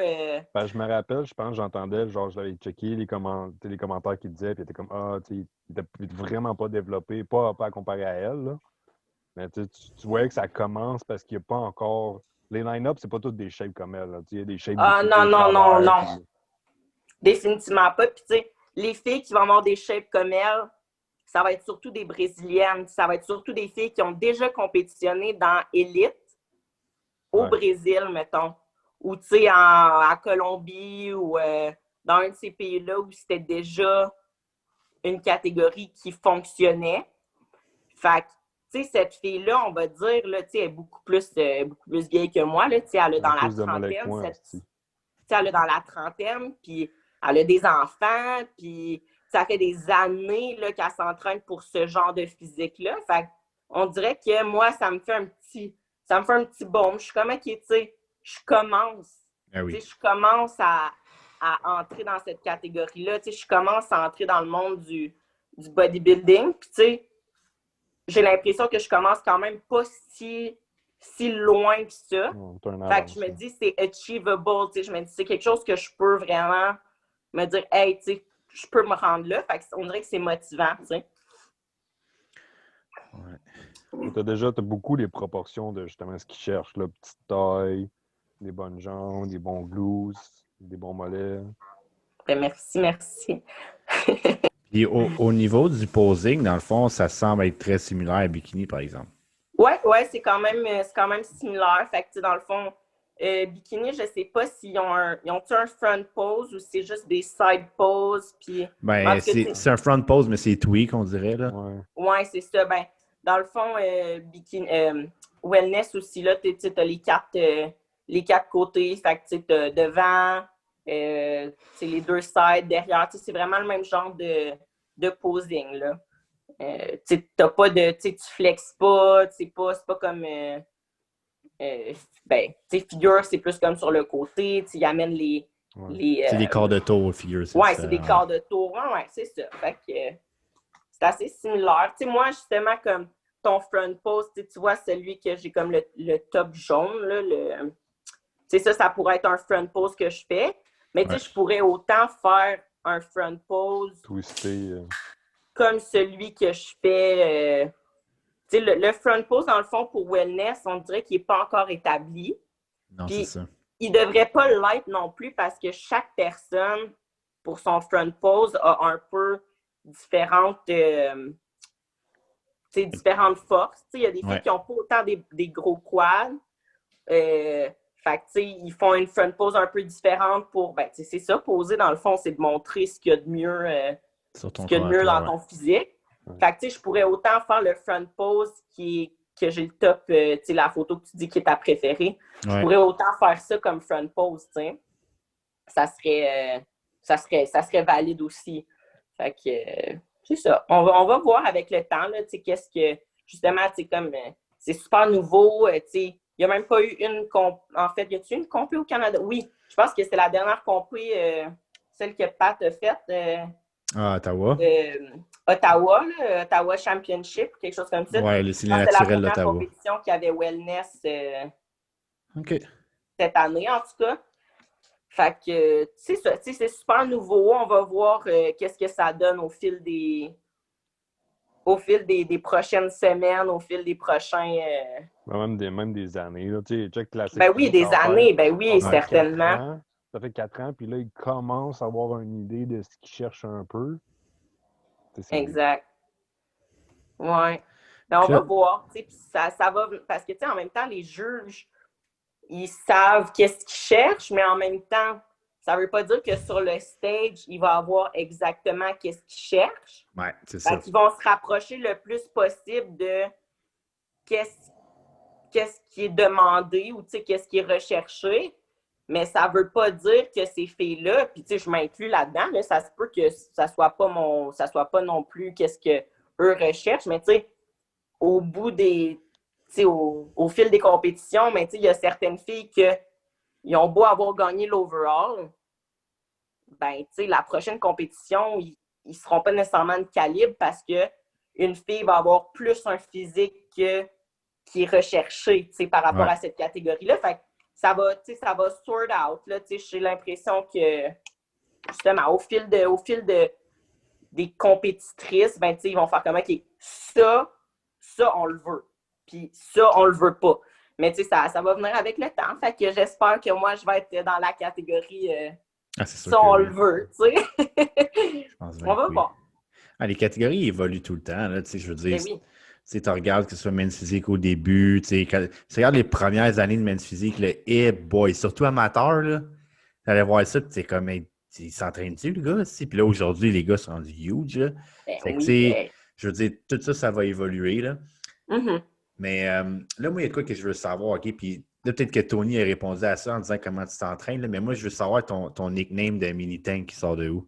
Ben, je me rappelle, je pense, j'entendais, genre, j'avais checké les commentaires qu'ils disaient, puis ils étaient comme, tu sais, il était vraiment pas développé, pas à comparer à elle, là. Mais tu voyais que ça commence parce qu'il n'y a pas encore. Les line-up, c'est pas toutes des shapes comme elle, là. Il y a des shapes. Non. Définitivement pas. Puis, tu sais, les filles qui vont avoir des shapes comme elle, ça va être surtout des Brésiliennes. Ça va être surtout des filles qui ont déjà compétitionné dans Élite au Brésil, mettons. Ou, tu sais, à Colombie ou dans un de ces pays-là où c'était déjà une catégorie qui fonctionnait. Fait que, tu sais, cette fille-là, on va dire, là, tu sais, elle est beaucoup plus vieille que moi, là, tu sais, elle est dans la trentaine. Elle est dans la trentaine, puis elle a des enfants, puis ça fait des années là, qu'elle s'entraîne pour ce genre de physique-là. Fait on dirait que moi, ça me fait un petit baume. Je suis comme, OK, tu sais, je commence. Je commence à entrer dans cette catégorie-là. Tu sais, je commence à entrer dans le monde du bodybuilding. Puis, tu sais, j'ai l'impression que je commence quand même pas si loin que ça. Fait que je me dis, c'est achievable. Tu sais, je me dis, c'est quelque chose que je peux vraiment me dire, hey, tu sais, je peux me rendre là. Fait qu'on dirait que c'est motivant, tu sais. T'as beaucoup les proportions de justement ce qu'ils cherchent, là. Petite taille, des bonnes jambes, des bons glutes, des bons mollets. Ben, merci. Puis au niveau du posing, dans le fond, ça semble être très similaire à bikini, par exemple. Ouais, c'est quand même similaire. Fait que, dans le fond, bikini, je sais pas s'ils ont un front pose ou c'est juste des side poses. Puis, ben, c'est un front pose, mais c'est tweak, on dirait, là. Ouais, c'est ça. Ben, dans le fond, bikini, wellness aussi, là, tu as les quatre côtés. Fait que, tu sais, devant, les deux sides, derrière. C'est vraiment le même genre de posing, là. T'as pas de. Tu flexes pas, c'est pas comme. Figure, c'est plus comme sur le côté. Tu y amènes les. C'est des quarts de tour, figure. C'est des quarts de tour. Ouais, c'est ça. Fait que c'est assez similaire. Tu sais, moi, justement, comme ton front pose, tu vois, celui que j'ai comme le top jaune, là, ça pourrait être un front pose que je fais. Mais tu sais, je pourrais autant faire un front pose. Twisté. Comme celui que je fais. Le front pose, dans le fond, pour wellness, on dirait qu'il n'est pas encore établi. Non, c'est ça. Il ne devrait pas l'être non plus parce que chaque personne, pour son front pose, a un peu différentes forces. Il y a des filles qui n'ont pas autant des gros quads. Ils font une front pose un peu différente pour... c'est ça, poser, dans le fond, c'est de montrer ce qu'il y a de mieux, dans ton physique. Fait que, je pourrais autant faire le front pose que j'ai le top, la photo que tu dis qui est ta préférée. Je pourrais autant faire ça comme front pose, ça serait valide aussi. Fait que, c'est ça. On va voir avec le temps, là, qu'est-ce que, justement, comme, c'est super nouveau, il n'y a même pas eu en fait, y a-t-il une compé au Canada? Oui, je pense que c'est la dernière compé, celle que Pat a faite. Ottawa. Ottawa, là, Ottawa Championship, quelque chose comme ça. Oui, le ciné naturel d'Ottawa. C'est la première compétition qu'il y avait wellness cette année, en tout cas. Fait que, c'est ça, c'est super nouveau. On va voir qu'est-ce que ça donne au fil au fil des prochaines semaines, au fil des prochains... Même des années. Là. Tu sais, check classique. Ben oui, des années, ben oui, ça fait certainement. 4 ans, ça fait 4 ans, puis là, il commence à avoir une idée de ce qu'il cherche un peu. Exact. Ouais. Ben, on va voir. Ça va... Parce que, tu sais, en même temps, les juges, ils savent qu'est-ce qu'ils cherchent, mais en même temps, ça ne veut pas dire que sur le stage, il va avoir exactement qu'est-ce qu'ils cherchent. Ouais, c'est ça. Ils vont se rapprocher le plus possible de qu'est-ce qui est demandé ou qu'est-ce qui est recherché, mais ça ne veut pas dire que ces filles-là, puis je m'inclus là-dedans, là, ça se peut que ça soit pas non plus qu'est-ce qu'eux recherchent, mais au bout des, au fil des compétitions, mais il y a certaines filles qui ont beau avoir gagné l'overall, ben, la prochaine compétition, ils ne seront pas nécessairement de calibre parce qu'une fille va avoir plus un physique qui est recherché par rapport à cette catégorie-là. Fait que ça va sort out. J'ai l'impression que, justement, au fil des compétitrices, ben, ils vont faire comme, OK, ça, on le veut. Puis ça, on le veut pas. Mais ça va venir avec le temps. Fait que j'espère que moi, je vais être dans la catégorie ça, on le veut. On va voir. Les catégories évoluent tout le temps. Là, je veux dire, oui. Tu regardes que ce soit Men's Physique au début, tu regardes les premières années de Men's Physique, le boy, surtout amateur, là, tu allais voir ça, puis t'es comme, il s'entraîne-tu, le gars? Puis là, aujourd'hui, les gars sont rendus huge. Là. Je veux dire, tout ça, ça va évoluer. Là. Mm-hmm. Mais là, moi, il y a de quoi que je veux savoir, OK? Puis là, peut-être que Tony a répondu à ça en disant comment tu t'entraînes, là, mais moi, je veux savoir ton nickname de mini-tank qui sort de où?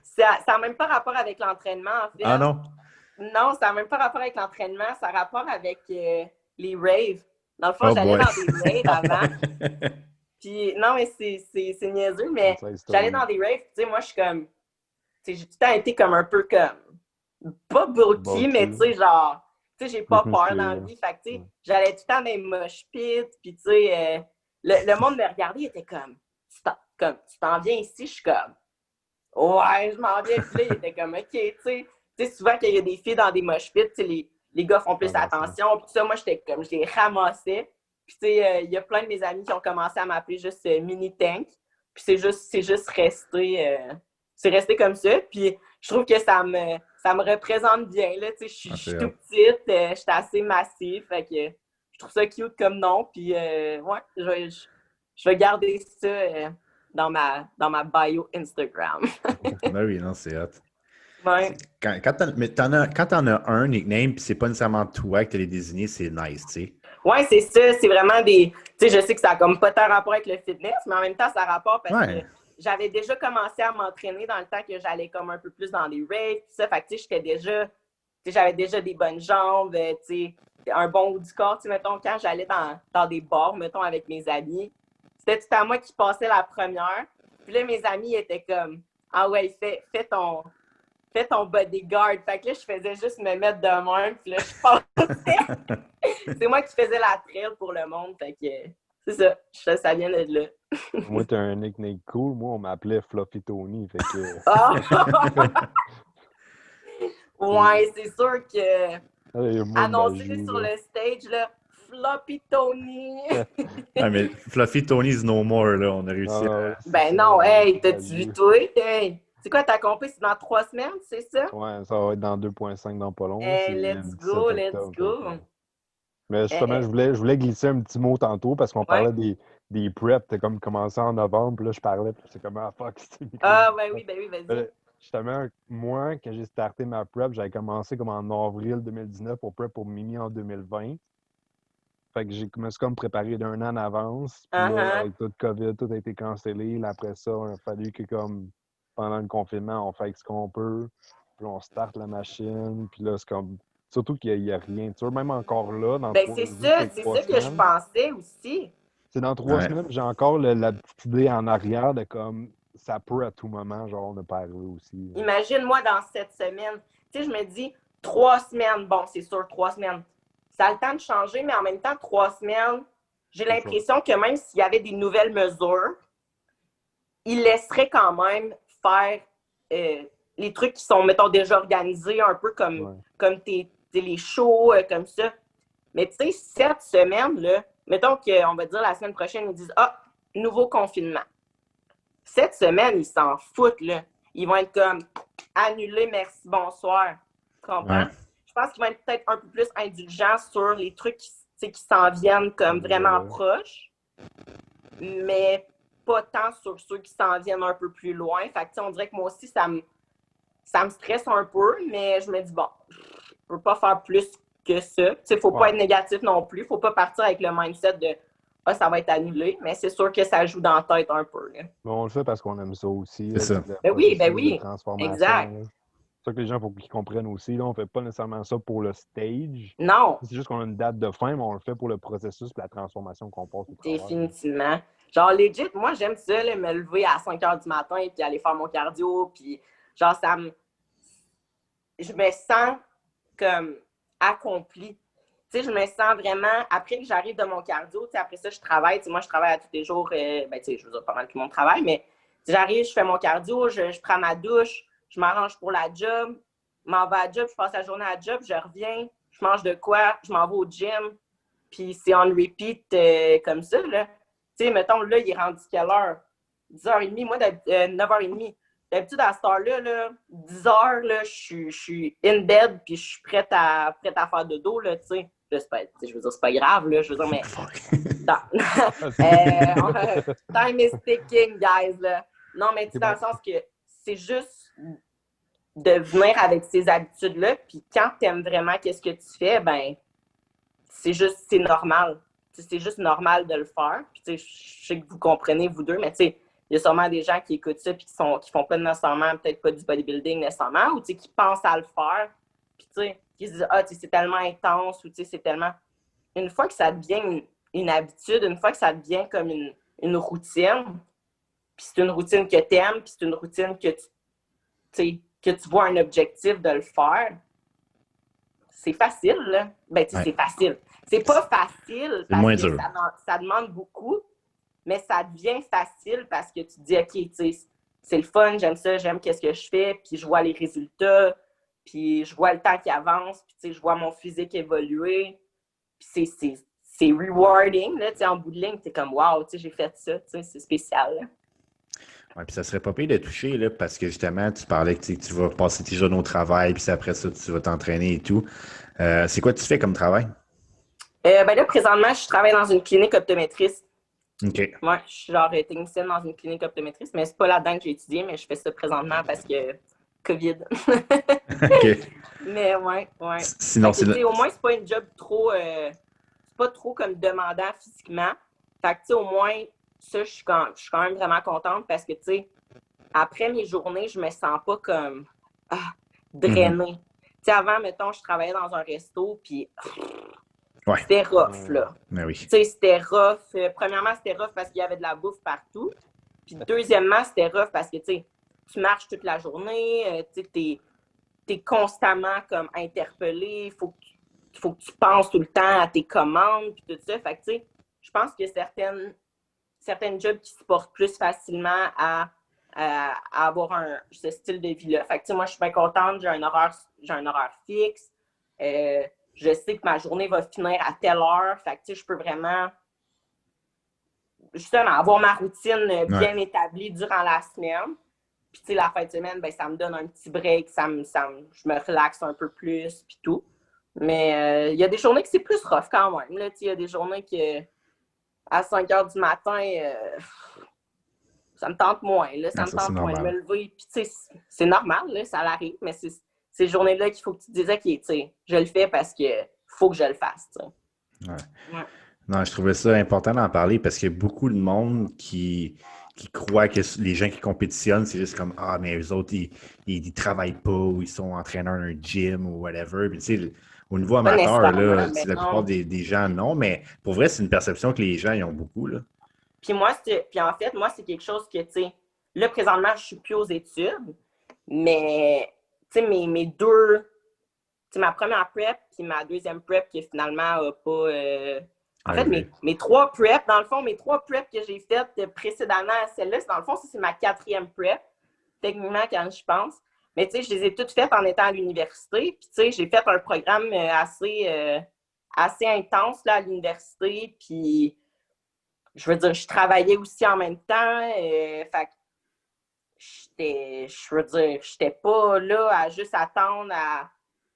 Ça n'a même pas rapport avec l'entraînement, en fait. Ah non? Non, ça n'a même pas rapport avec l'entraînement, ça a rapport avec les raves. Dans le fond, j'allais dans des raves avant. Puis, non, mais c'est niaiseux, mais j'allais dans des raves, tu sais, moi, je suis comme, j'ai tout le temps été comme un peu comme, pas bulky, mais tu sais, genre, tu sais, j'ai pas peur dans la vie. Fait que, tu sais, j'allais tout le temps dans les mosh pits, puis tu sais, le monde me regardait, il était comme, tu t'en viens ici, je suis comme, ouais, je m'en viens, puis là, il était comme, OK, tu sais, souvent, quand il y a des filles dans des mosh pits, les gars font plus attention. Puis ça, moi, j'étais comme, je les ramassais. Puis, tu sais, il y a plein de mes amis qui ont commencé à m'appeler juste mini-tank. Puis c'est juste resté, c'est resté comme ça. Puis je trouve que ça me représente bien, là. Tu sais, je suis tout petite, je suis assez massive. Fait que je trouve ça cute comme nom. Puis, ouais, je vais garder ça dans ma bio Instagram. Ben oui, non, c'est hot. Ouais. Quand t'en as un nickname, puis c'est pas nécessairement toi que tu les désigné, c'est nice, tu sais. Ouais, c'est ça. C'est vraiment des... Tu sais, je sais que ça a comme pas tant rapport avec le fitness, mais en même temps, ça a rapport parce que j'avais déjà commencé à m'entraîner dans le temps que j'allais comme un peu plus dans les raves, tout ça. Fait que, tu sais, j'avais déjà des bonnes jambes, tu sais, un bon haut du corps. Tu sais, mettons, quand j'allais dans des bars, mettons, avec mes amis, c'était tout à moi qui passais la première. Puis là, mes amis étaient comme, ah ouais, fais ton bodyguard. Fait que là, je faisais juste me mettre de même, puis là, je passais. C'est moi qui faisais la trail pour le monde. Fait que c'est ça. Ça vient de là. Moi, t'as un nickname cool. Moi, on m'appelait Fluffy Tony. Fait que... Ouais, c'est sûr que annoncer sur le stage, là, Floppy Tony. Mais Fluffy Tony's no more, là. On a réussi à... Ben non, hey, t'as-tu vu toi? Hey. C'est quoi ta compé? C'est dans 3 semaines, c'est ça? Ouais, ça va être dans 2.5 dans pas long. Hey, let's go. Mais justement, je voulais glisser un petit mot tantôt parce qu'on parlait des preps. T'as comme commencé en novembre, puis là, je parlais, puis c'est comme, ah, fuck. Oui, vas-y. Justement, moi, quand j'ai starté ma prep, j'avais commencé comme en avril 2019 pour prep pour Mini en 2020. Fait que je me suis comme préparé d'1 an en avance. Puis là, avec tout le COVID, tout a été cancellé. Là, après ça, il a fallu que, comme, pendant le confinement, on fait ce qu'on peut. Puis on starte la machine. Puis là, c'est comme... Surtout qu'il n'y a rien. Tu vois, même encore là, dans c'est ça que je pensais aussi. C'est dans 3 semaines, j'ai encore la petite idée en arrière de comme, ça peut à tout moment, genre, ne pas arriver aussi. Imagine-moi dans 7 semaines. Tu sais, je me dis, 3 semaines, bon, c'est sûr, 3 semaines. Ça a le temps de changer, mais en même temps, 3 semaines, j'ai l'impression que même s'il y avait des nouvelles mesures, ils laisseraient quand même faire les trucs qui sont, mettons, déjà organisés, un peu comme les shows, comme ça. Mais tu sais, cette semaine, là, mettons qu'on va dire la semaine prochaine, ils disent « Ah, nouveau confinement ». Cette semaine, ils s'en foutent, là. Ils vont être comme « Annulé, merci, bonsoir ». Tu comprends? Je pense qu'ils vont être peut-être un peu plus indulgents sur les trucs qui s'en viennent comme vraiment proches, mais pas tant sur ceux qui s'en viennent un peu plus loin. Fait que, on dirait que moi aussi, ça me stresse un peu, mais je me dis, bon, je peux pas faire plus que ça. Tu sais, faut pas être négatif non plus. Faut pas partir avec le mindset de « Ah, ça va être annulé », mais c'est sûr que ça joue dans la tête un peu. Là. Mais on le fait parce qu'on aime ça aussi. C'est ça. Ben oui. Exact. C'est ça que les gens, il faut qu'ils comprennent aussi. Là, on ne fait pas nécessairement ça pour le stage. Non. C'est juste qu'on a une date de fin, mais on le fait pour le processus et la transformation qu'on passe au travail. Définitivement. Genre, legit, moi, j'aime ça, là, me lever à 5 h du matin puis aller faire mon cardio. Puis, genre, je me sens comme accomplie. Tu sais, je me sens vraiment, après que j'arrive de mon cardio, tu sais, après ça, je travaille. Tu sais, moi, je travaille à tous les jours. Tu sais, je veux dire, pas mal tout le monde travaille, mais j'arrive, je fais mon cardio, je prends ma douche, je m'arrange pour la job, je m'en vais à la job, je passe la journée à la job, je reviens, je mange de quoi, je m'en vais au gym, puis c'est on repeat comme ça, là. Tu sais, mettons, là, il est rendu quelle heure? 10h30, moi, 9h30. D'habitude, à cette heure-là, 10h, là, je suis in bed, puis je suis prête à faire dodo, là, tu sais. Je veux dire, c'est pas grave, là, je veux dire, mais... Time is ticking, guys, là. Non, mais tu sais, dans le sens que c'est juste de venir avec ces habitudes-là, puis quand t'aimes vraiment qu'est-ce que tu fais, ben c'est normal. T'sais, c'est juste normal de le faire. Puis tu sais, je sais que vous comprenez, vous deux, mais tu sais, il y a sûrement des gens qui écoutent ça puis qui font pas nécessairement, peut-être pas du bodybuilding nécessairement, ou tu sais, qui pensent à le faire, puis tu sais, qui se disent « Ah, tu sais, c'est tellement intense » ou tu sais, c'est tellement... Une fois que ça devient une habitude, une fois que ça devient comme une routine, puis c'est une routine que tu aimes, puis c'est une routine que tu vois un objectif de le faire, c'est facile, là. Ben, tu sais, c'est facile. C'est pas facile parce que ça demande beaucoup, mais ça devient facile parce que tu te dis, OK, tu sais, c'est le fun, j'aime ça, j'aime qu'est-ce que je fais, puis je vois les résultats, puis je vois le temps qui avance, puis tu sais, je vois mon physique évoluer, puis c'est rewarding, là, tu sais, en bout de ligne, t'es comme, wow, tu sais, j'ai fait ça, tu sais, c'est spécial, là. Oui, puis ça serait pas pire de toucher, là, parce que justement, tu parlais que tu vas passer tes journées au travail, puis après ça, tu vas t'entraîner et tout. C'est quoi tu fais comme travail? Ben là, présentement, je travaille dans une clinique optométriste. OK. Moi, je suis genre technicienne dans une clinique optométriste, mais c'est pas là-dedans que j'ai étudié, mais je fais ça présentement parce que COVID. OK. Mais ouais. Sinon, c'est au moins, c'est pas une job trop... c'est pas trop comme demandant physiquement. Fait que, tu sais, au moins, ça, je suis quand même vraiment contente parce que, tu sais, après mes journées, je me sens pas comme drainée. Tu sais, avant, mettons, je travaillais dans un resto, puis c'était rough, là. Ben oui. Tu sais, c'était rough. Premièrement, c'était rough parce qu'il y avait de la bouffe partout. Puis deuxièmement, c'était rough parce que, tu sais, tu marches toute la journée, tu sais, t'es constamment comme interpellé, il faut que tu penses tout le temps à tes commandes, puis tout ça. Fait que, tu sais, je pense que certaines jobs qui se portent plus facilement à avoir ce style de vie-là. Fait que, tu sais, moi, je suis bien contente, j'ai un horaire fixe. Je sais que ma journée va finir à telle heure. Fait que, tu sais, je peux vraiment, justement, avoir ma routine bien établie durant la semaine. Puis, tu sais, la fin de semaine, ben, ça me donne un petit break, je me relaxe un peu plus, puis tout. Mais il y a des journées que c'est plus rough quand même. Là, il y a des journées que à 5 h du matin, ça me tente moins. Là, ça me tente moins de me lever. Puis, tu sais, c'est normal, là, ça arrive, mais c'est ces journées-là qu'il faut que tu te dises, OK, tu sais, je le fais parce que faut que je le fasse. Ouais. Non, je trouvais ça important d'en parler parce qu'il y a beaucoup de monde qui croient que les gens qui compétitionnent, c'est juste comme ah, mais eux autres, ils travaillent pas ou ils sont entraîneurs d'un gym ou whatever. Puis, tu sais, au niveau amateur, là, la plupart des gens, non, mais pour vrai, c'est une perception que les gens ils ont beaucoup. Là. Puis en fait, moi, c'est quelque chose que, tu sais, là, présentement, je suis plus aux études, mais, tu sais, mes deux, tu sais, ma première prep puis ma deuxième prep qui finalement n'a pas... En fait, mes trois preps, dans le fond, mes trois preps que j'ai faites précédemment à celle-là, dans le fond, ça, c'est ma 4e prep, techniquement, quand je pense. Mais tu sais, je les ai toutes faites en étant à l'université. Puis tu sais, j'ai fait un programme assez intense là, à l'université. Puis je veux dire, je travaillais aussi en même temps. Fait que je veux dire, j'étais pas là à juste attendre à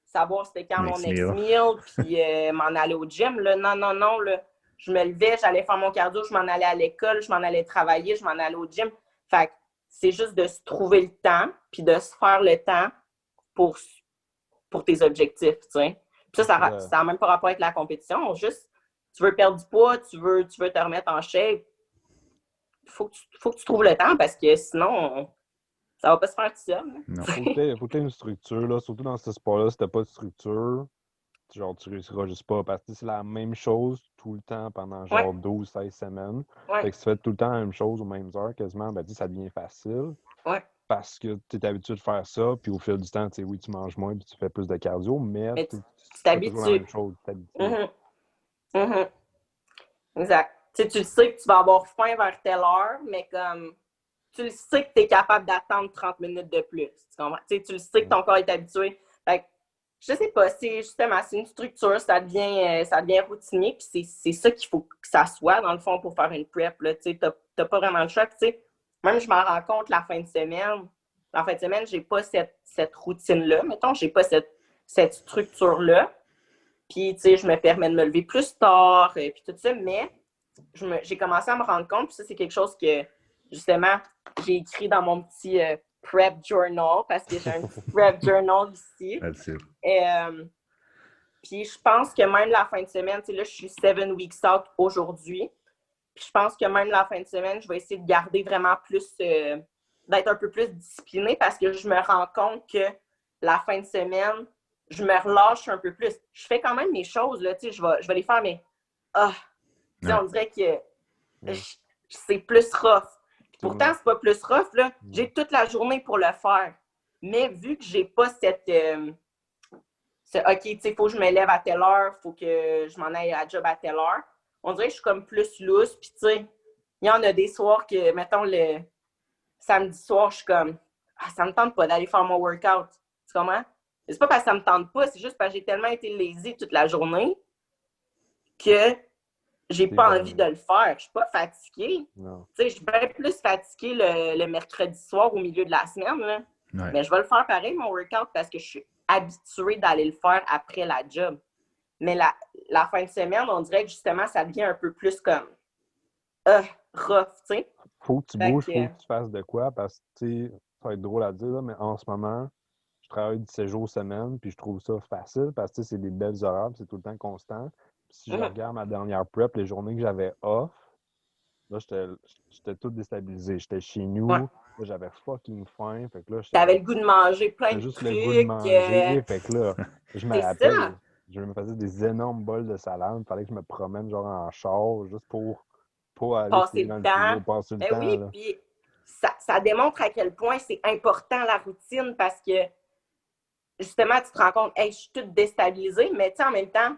savoir c'était quand mon next meal, puis m'en aller au gym. Là. Non. Là. Je me levais, j'allais faire mon cardio, je m'en allais à l'école, je m'en allais travailler, je m'en allais au gym. Fait que c'est juste de se trouver le temps, puis de se faire le temps pour tes objectifs, tu sais. Puis ça n'a même pas rapport avec la compétition. Juste, tu veux perdre du poids, tu veux te remettre en shape. Faut que tu trouves le temps parce que sinon, ça va pas se faire tout seul. Non. Faut que tu aies une structure, là. Surtout dans ce sport-là, si t'as pas de structure, genre, tu réussiras juste pas. Parce que c'est la même chose tout le temps pendant genre 12-16 semaines. Ouais. Fait que si tu fais tout le temps la même chose aux mêmes heures, quasiment, ben, ça devient facile. Ouais. Parce que tu es habitué de faire ça, puis au fil du temps, tu sais, oui, tu manges moins, puis tu fais plus de cardio, mais tu fais toujours la même chose, tu t'habitues. Exact. Tu le sais que tu vas avoir faim vers telle heure, mais comme tu le sais que tu es capable d'attendre 30 minutes de plus. Tu comprends? Tu le sais que ton corps est habitué. Fait que, je sais pas, c'est une structure, ça devient routinier, puis c'est ça qu'il faut que ça soit, dans le fond, pour faire une prep. Tu n'as pas vraiment le choix. Puis, même je m'en rends compte la fin de semaine. La fin de semaine, j'ai pas cette routine-là. Mettons, j'ai pas cette structure-là. Puis, tu sais, je me permets de me lever plus tard, puis tout ça, mais j'ai commencé à me rendre compte, puis ça, c'est quelque chose que, justement, j'ai écrit dans mon petit prep journal, parce que j'ai un petit prep journal ici. Puis je pense que même la fin de semaine, tu sais, là, je suis 7 weeks out aujourd'hui, puis je pense que même la fin de semaine, je vais essayer de garder vraiment plus, d'être un peu plus disciplinée, parce que je me rends compte que la fin de semaine, je me relâche un peu plus. Je fais quand même mes choses, là, tu sais, je vais les faire, mais tu sais, on dirait que c'est plus rough. Pourtant, c'est pas plus rough, là. J'ai toute la journée pour le faire. Mais vu que j'ai pas OK, tu sais, il faut que je me lève à telle heure, il faut que je m'en aille à la job à telle heure, on dirait que je suis comme plus loose. Puis, tu sais, il y en a des soirs que, mettons, le samedi soir, je suis comme, ça me tente pas d'aller faire mon workout. Tu comprends? C'est pas parce que ça me tente pas, c'est juste parce que j'ai tellement été lazy toute la journée que j'ai pas envie de le faire. Je suis pas fatiguée. Tu sais, je suis bien plus fatiguée le mercredi soir au milieu de la semaine, là. Ouais. Mais je vais le faire pareil, mon workout, parce que je suis habituée d'aller le faire après la job. Mais la fin de semaine, on dirait que justement, ça devient un peu plus comme rough, tu sais. Faut que tu bouges, faut que tu fasses de quoi, parce que, tu sais, ça va être drôle à dire, là, mais en ce moment, je travaille 17 jours semaine, puis je trouve ça facile, parce que c'est des belles horaires, c'est tout le temps constant. Puis si je regarde ma dernière prep, les journées que j'avais off, là, j'étais tout déstabilisé. J'étais chez nous, là, j'avais fucking faim, fait que là, t'avais le goût de manger plein de juste trucs. le goût de manger, fait que là, je me rappelle, je me faisais des énormes bols de salade, il fallait que je me promène genre en char, juste pour aller passer le temps. passer le temps. Oui, là. Puis ça démontre à quel point c'est important la routine, parce que justement, tu te rends compte, hey, je suis toute déstabilisée, mais tu sais, en même temps,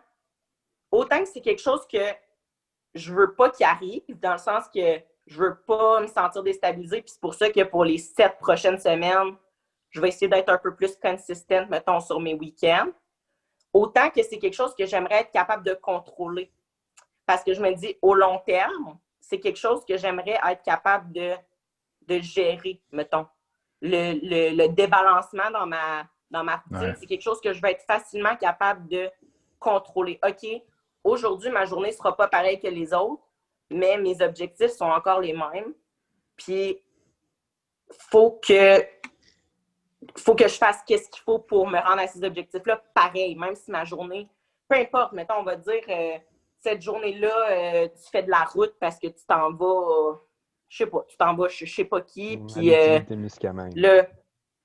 autant que c'est quelque chose que je veux pas qu'il arrive, dans le sens que je veux pas me sentir déstabilisée, puis c'est pour ça que pour les 7 prochaines semaines, je vais essayer d'être un peu plus consistante, mettons, sur mes week-ends. Autant que c'est quelque chose que j'aimerais être capable de contrôler. Parce que je me dis, au long terme, c'est quelque chose que j'aimerais être capable de gérer, mettons. Le débalancement dans ma routine, c'est quelque chose que je vais être facilement capable de contrôler. OK, aujourd'hui, ma journée ne sera pas pareille que les autres, mais mes objectifs sont encore les mêmes. Puis, faut que je fasse qu'est-ce qu'il faut pour me rendre à ces objectifs-là pareil, même si ma journée, peu importe, mettons, on va dire, cette journée-là, tu fais de la route parce que tu t'en vas, je sais pas, tu t'en vas je sais pas qui, puis là,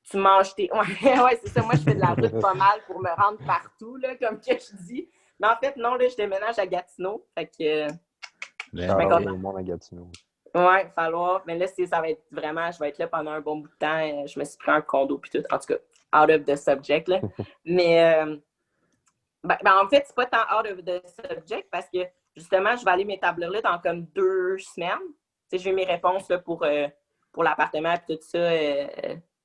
tu manges tes... ouais, c'est ça, moi, je fais de la route pas mal pour me rendre partout, là, comme que je dis. Mais en fait, non, là, je déménage à Gatineau, fait que... le monde à Gatineau. Ouais, il va falloir. Mais là, ça va être vraiment, je vais être là pendant un bon bout de temps. Je me suis pris un condo puis tout. En tout cas, out of the subject, là. Mais, en fait, c'est pas tant out of the subject parce que, justement, je vais aller m'établir là dans comme 2 semaines. Tu sais, j'ai eu mes réponses là, pour l'appartement et tout ça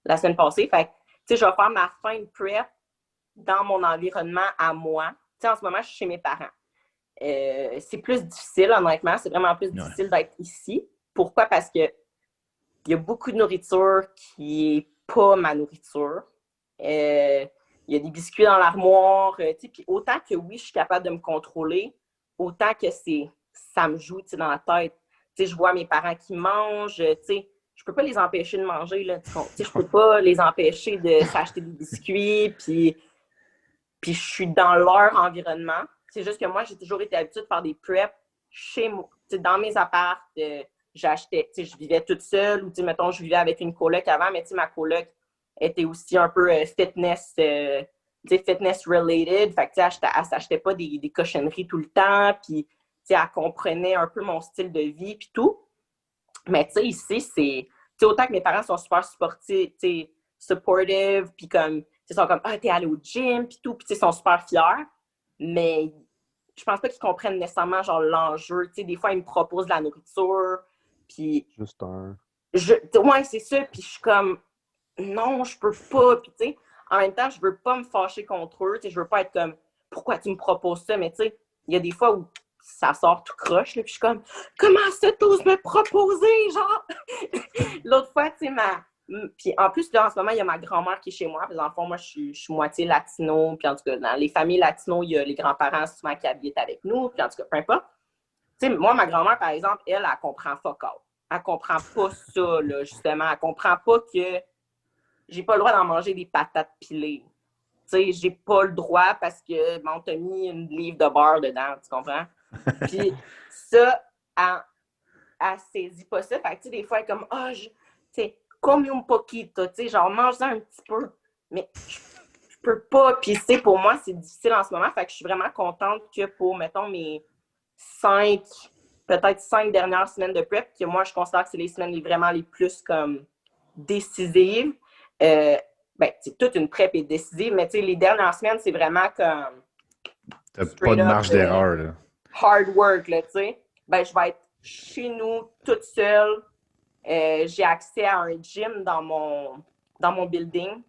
la semaine passée. Fait sais, je vais faire ma fin de prep dans mon environnement à moi. Tu sais, en ce moment, je suis chez mes parents. C'est plus difficile, honnêtement. C'est vraiment plus difficile d'être ici. Pourquoi? Parce que il y a beaucoup de nourriture qui n'est pas ma nourriture. Il y a des biscuits dans l'armoire. Puis autant que oui, je suis capable de me contrôler, autant que ça me joue dans la tête. Tu sais, je vois mes parents qui mangent. Tu sais, je peux pas les empêcher de manger. Là, tu sais, je peux pas les empêcher de s'acheter des biscuits. Puis je suis dans leur environnement. C'est juste que moi, j'ai toujours été habituée de faire des preps chez moi. Tu sais, dans mes apparts, j'achetais, tu sais, je vivais toute seule ou, tu sais, mettons, je vivais avec une coloc avant, mais tu sais, ma coloc était aussi un peu fitness, tu sais, fitness related. Fait que, tu sais, elle s'achetait pas des cochonneries tout le temps, puis, tu sais, elle comprenait un peu mon style de vie, puis tout. Mais, tu sais, ici, c'est, tu sais, autant que mes parents sont super sportifs, tu sais, supportive, puis comme, ils sont comme, ah, t'es allé au gym, puis tout, puis ils sont super fiers. Mais je pense pas qu'ils comprennent nécessairement, genre, l'enjeu. Tu sais, des fois, ils me proposent de la nourriture, puis... Juste un. Ouais, c'est ça, puis je suis comme, non, je peux pas, puis tu sais, en même temps, je veux pas me fâcher contre eux, tu sais, je veux pas être comme, pourquoi tu me proposes ça? Mais tu sais, il y a des fois où ça sort tout croche, là, puis je suis comme, comment ça t'oses me proposer, genre? L'autre fois, tu sais, puis en plus, là, en ce moment, il y a ma grand-mère qui est chez moi. Puis dans le fond, moi, je suis moitié latino. Puis en tout cas, dans les familles latino, il y a les grands-parents souvent qui habitent avec nous. Puis en tout cas, peu importe. Tu sais, moi, ma grand-mère, par exemple, elle comprend fuck all. Elle comprend pas ça, là, justement. Elle comprend pas que j'ai pas le droit d'en manger des patates pilées. Tu sais, j'ai pas le droit parce que, bon, t'as mis une livre de beurre dedans, tu comprends? Puis ça, elle saisit pas ça. Fait que, tu sais, des fois, elle est comme, tu sais, comme un poquito, tu sais, genre, mange-en un petit peu. Mais je peux pas. Puis, tu sais, pour moi, c'est difficile en ce moment. Fait que je suis vraiment contente que pour, mettons, mes peut-être 5 dernières semaines de prep, que moi, je considère que c'est les semaines vraiment les plus, comme, décisives. Ben, toute une prep est décisive, mais, tu sais, les dernières semaines, c'est vraiment comme... T'as pas de marge d'erreur, là. Hard work, là, tu sais. Ben, je vais être chez nous, toute seule. J'ai accès à un gym dans mon building.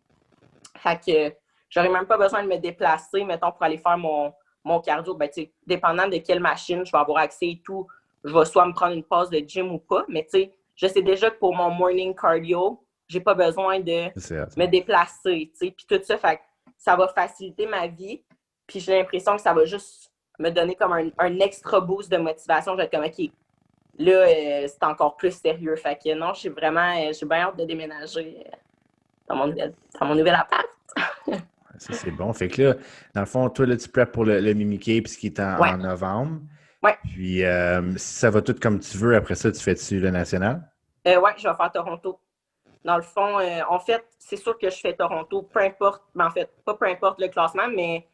Fait que j'aurais même pas besoin de me déplacer, mettons, pour aller faire mon cardio. Ben, tu sais, dépendant de quelle machine je vais avoir accès et tout, je vais soit me prendre une pause de gym ou pas. Mais, tu sais, je sais déjà que pour mon morning cardio, j'ai pas besoin de me déplacer, tu sais. Puis tout ça, fait que ça va faciliter ma vie. Puis j'ai l'impression que ça va juste me donner comme un extra boost de motivation. Je vais être comme, OK, là, c'est encore plus sérieux. Fait que non, j'ai bien hâte de déménager dans mon nouvel appart. Ça, c'est bon. Fait que là, dans le fond, toi, là, tu prep pour le Mimi Cape, ce qui est en novembre. Ouais. Puis, si ça va tout comme tu veux, après ça, tu fais-tu le national? Ouais, je vais faire Toronto. Dans le fond, en fait, c'est sûr que je fais Toronto, peu importe, ben, en fait, pas peu importe le classement, mais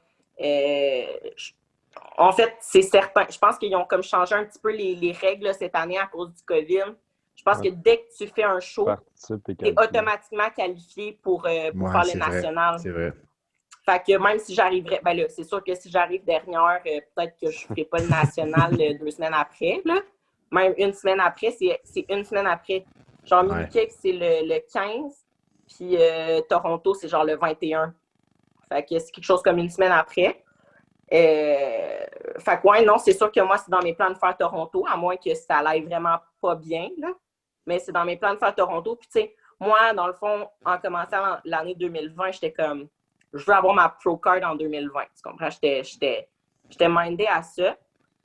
en fait, c'est certain. Je pense qu'ils ont comme changé un petit peu les règles cette année à cause du COVID. Je pense que dès que tu fais un show, tu es automatiquement qualifié pour faire le national. C'est vrai. Fait que même si j'arriverais, ben là, c'est sûr que si j'arrive dernière, peut-être que je ne ferai pas le national 2 semaines après. Là. Même une semaine après, c'est une semaine après. Genre, Mimi Cape, c'est le 15, puis Toronto, c'est genre le 21. Fait que c'est quelque chose comme une semaine après. Fait que ouais, non, c'est sûr que moi, c'est dans mes plans de faire Toronto, à moins que ça aille vraiment pas bien, là. Mais c'est dans mes plans de faire Toronto. Puis tu sais, moi, dans le fond, en commençant l'année 2020, j'étais comme, je veux avoir ma pro card en 2020. Tu comprends? J'étais mindée à ça.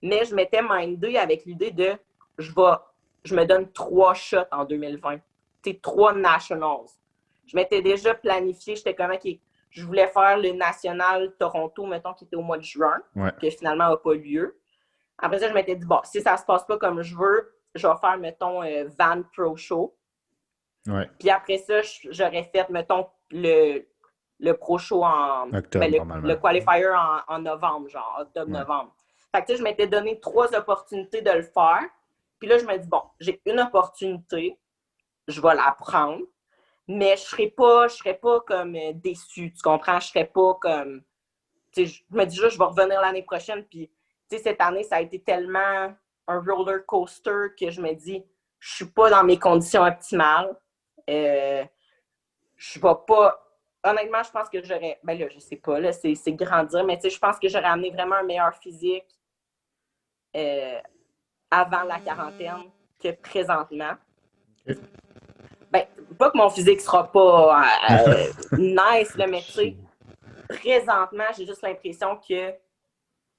Mais je m'étais mindée avec l'idée de, je me donne 3 shots en 2020. Tu sais, 3 nationals. Je m'étais déjà planifié, j'étais comme, OK, je voulais faire le national Toronto, mettons, qui était au mois de juin, qui finalement n'a pas lieu. Après ça, je m'étais dit, bon, si ça se passe pas comme je veux, je vais faire, mettons, Van Pro Show. Puis après ça, j'aurais fait, mettons, le Pro Show en octobre, le qualifier en novembre, genre octobre-novembre. Fait que tu sais, je m'étais donné 3 opportunités de le faire. Puis là, je me dis, bon, j'ai une opportunité, je vais la prendre. Mais je serais pas comme déçue, tu comprends? Je serais pas comme... Tu sais, je me dis juste, je vais revenir l'année prochaine. Puis, tu sais, cette année, ça a été tellement un roller coaster que je me dis, je suis pas dans mes conditions optimales. Je vais pas honnêtement, je pense que j'aurais... Ben là, je sais pas, là, c'est grandir, mais tu sais, je pense que j'aurais amené vraiment un meilleur physique avant la quarantaine que présentement. Ok. Ben, pas que mon physique sera pas nice, là, mais tu sais, présentement, j'ai juste l'impression que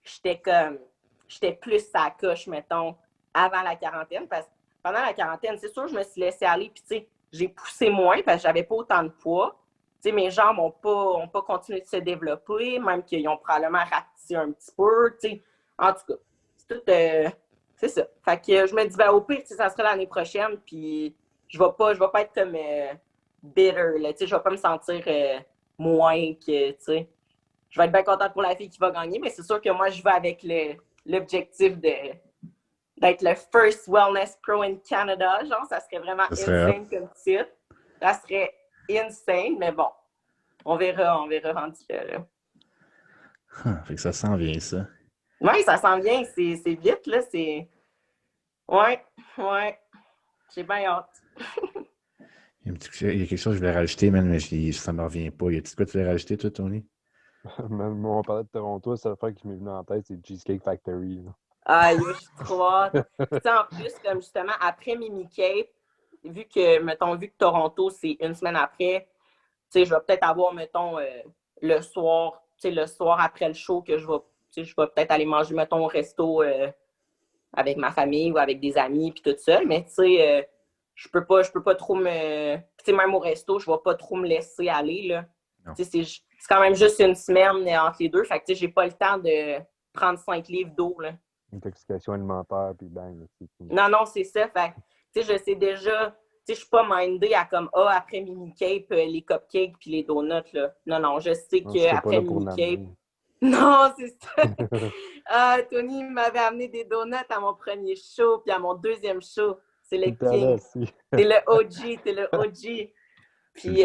j'étais plus sa coche, mettons, avant la quarantaine, parce que pendant la quarantaine, c'est sûr, je me suis laissée aller, puis tu sais, j'ai poussé moins parce que j'avais pas autant de poids. Tu sais, mes jambes n'ont pas continué de se développer, même qu'ils ont probablement rapetissé un petit peu, tu sais. En tout cas, c'est tout, c'est ça. Fait que je me dis, ben, au pire, ça sera l'année prochaine, puis je vais pas être comme bitter, là, tu sais, je vais pas me sentir moins que, tu sais. Je vais être bien contente pour la fille qui va gagner, mais c'est sûr que moi, je vais avec l'objectif d'être le first wellness pro in Canada. Genre, ça serait vraiment insane comme titre. Ça serait insane, mais bon, on verra rendu là. Fait que ça s'en vient, ça. Oui, ça s'en vient, c'est vite, là, c'est... Ouais, j'ai bien hâte. Il y a quelque chose que je voulais rajouter, man, mais ça me revient pas. Y a-t-il quoi que tu voulais rajouter, toi, Tony? Même on parlait de Toronto, c'est l'affaire qui m'est venue en tête, c'est Cheesecake Factory. Là. Ah, yo, je suis trop hâte. Puis, en plus, comme justement, après Mimi Cape, vu que Toronto, c'est une semaine après, tu sais, je vais peut-être avoir, mettons, le soir après le show, que je vais peut-être aller manger, mettons, au resto avec ma famille ou avec des amis, puis tout ça. Mais, tu sais, je peux pas trop me... Tu sais, même au resto, je vais pas trop me laisser aller, là. Tu sais, c'est quand même juste une semaine entre les deux. Fait que, tu sais, j'ai pas le temps de prendre 5 livres d'eau, là. Intoxication alimentaire, puis bang. Non, c'est ça. Fait tu sais, je sais déjà... Tu sais, je suis pas mindée à comme, après Mini Cape, les cupcakes puis les donuts, là. Non, je sais qu'après Mini Cape... Non, c'est ça. Tony m'avait amené des donuts à mon premier show puis à mon deuxième show. C'est le king. T'es le OG. Puis,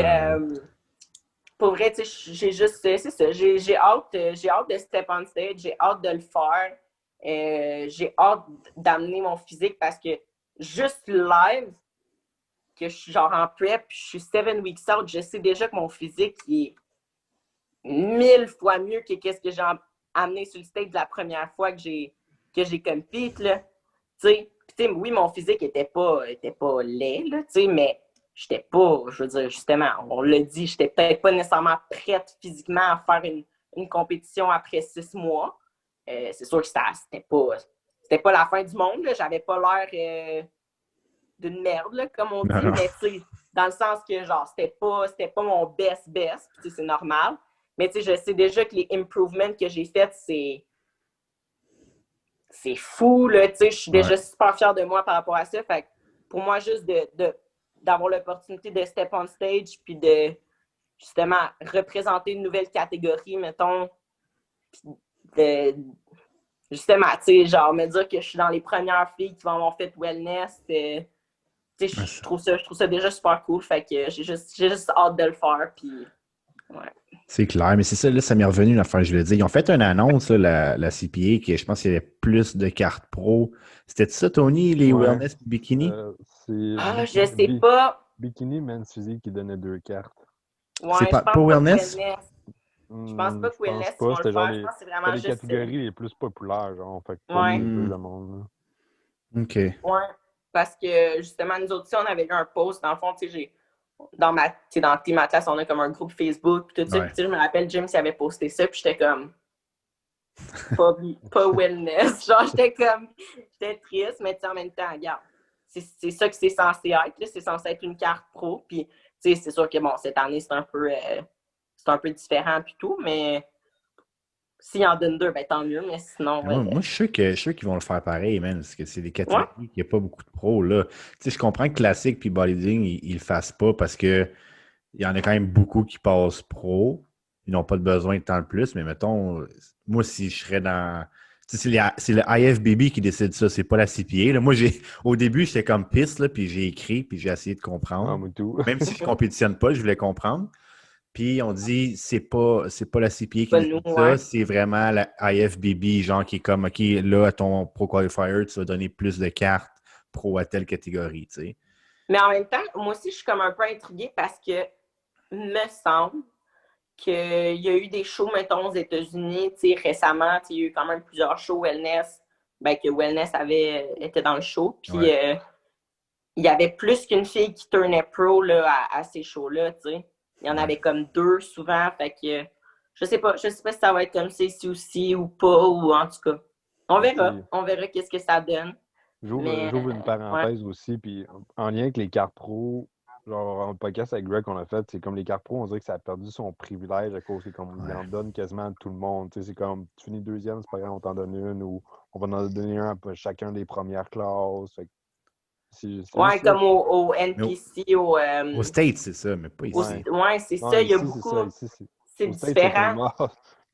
pour vrai, tu sais, j'ai juste... C'est ça. J'ai hâte de step on stage. J'ai hâte de le faire. J'ai hâte d'amener mon physique parce que juste live, que je suis genre en prep, je suis 7 weeks out, je sais déjà que mon physique est 1000 fois mieux que ce que j'ai amené sur le stage la première fois que j'ai compete, là. Tu sais, oui, mon physique était pas laid, là, tu sais, mais j'étais pas, je veux dire, justement, on l'a dit, j'étais peut-être pas nécessairement prête physiquement à faire une compétition après 6 mois. C'est sûr que c'était pas la fin du monde, là. J'avais pas l'air d'une merde, là, comme on dit, mais tu sais, dans le sens que, genre, c'était pas mon best, puis c'est normal. Mais tu sais, je sais déjà que les improvements que j'ai faits, c'est fou, là, tu sais, je suis déjà super fière de moi par rapport à ça. Fait que pour moi, juste d'avoir l'opportunité de step on stage, puis de, justement, représenter une nouvelle catégorie, mettons, puis justement, tu sais, genre, me dire que je suis dans les premières filles qui vont avoir fait wellness, tu sais, je trouve ça déjà super cool. Fait que j'ai juste hâte de le faire. Puis, ouais. C'est clair, mais c'est ça, là, ça m'est revenu l'affaire, je voulais dire. Ils ont fait une annonce, là, la CPA, que je pense qu'il y avait plus de cartes pro. C'était ça, Tony, les wellness bikini? Je sais pas. Bikini Men's Physique qui donnait 2 cartes. Ouais, c'est pas wellness? Je pense pas que wellness, ils vont le faire. Je pense que c'est vraiment juste... les catégories les plus populaires, genre. Fait que pas le monde, là. OK. Ouais, parce que, justement, nous autres, on avait eu un post. Dans le fond, tu sais, dans Team Atlas, on a comme un groupe Facebook, puis tout ça. Puis, je me rappelle, Jim, s'il avait posté ça, puis j'étais comme... pas wellness. Genre, j'étais triste, mais en même temps, regarde, c'est ça que c'est censé être. Là. C'est censé être une carte pro. Puis, tu sais, c'est sûr que, bon, cette année, c'est un peu différent, puis tout, mais s'il en donne 2, ben tant mieux, mais sinon... Moi, je suis sûr qu'ils vont le faire pareil, man, parce que c'est des catégories qu'il n'y a pas beaucoup de pros, là. Tu sais, je comprends que classique puis bodybuilding, ils le fassent pas parce que il y en a quand même beaucoup qui passent pro. Ils n'ont pas besoin de temps de plus, mais mettons, moi, si je serais dans... Tu sais, c'est le IFBB qui décide ça, c'est pas la CPA. Là. Moi, au début, j'étais comme piste, là, puis j'ai écrit, puis j'ai essayé de comprendre. Même si je compétitionne pas, je voulais comprendre. Puis on dit, c'est pas la CPA qui décide ça, c'est vraiment la IFBB, genre qui est comme, OK, là, à ton Pro Qualifier, tu vas donner plus de cartes pro à telle catégorie, tu sais. Mais en même temps, moi aussi, je suis comme un peu intriguée parce que, me semble, qu'il y a eu des shows, mettons, aux États-Unis, récemment, il y a eu quand même plusieurs shows Wellness, que Wellness était dans le show. Puis il y avait plus qu'une fille qui tournait pro là, à ces shows-là, tu sais. Il y en avait comme 2 souvent, fait que je sais pas si ça va être comme ça ici aussi ou pas, ou en tout cas. On verra qu'est-ce que ça donne. J'ouvre une parenthèse aussi, puis en lien avec les cartes pro, genre, le podcast avec Greg qu'on a fait, c'est comme les cartes pro, on dirait que ça a perdu son privilège à cause qu'on en donne quasiment à tout le monde. Tu sais, c'est comme, tu finis deuxième, c'est pas grave, on t'en donne une, ou on va en donner un à chacun des premières classes. Ouais, comme au NPC, aux States, c'est ça, mais pas ici. Ouais, c'est ça, il y a beaucoup. C'est différent.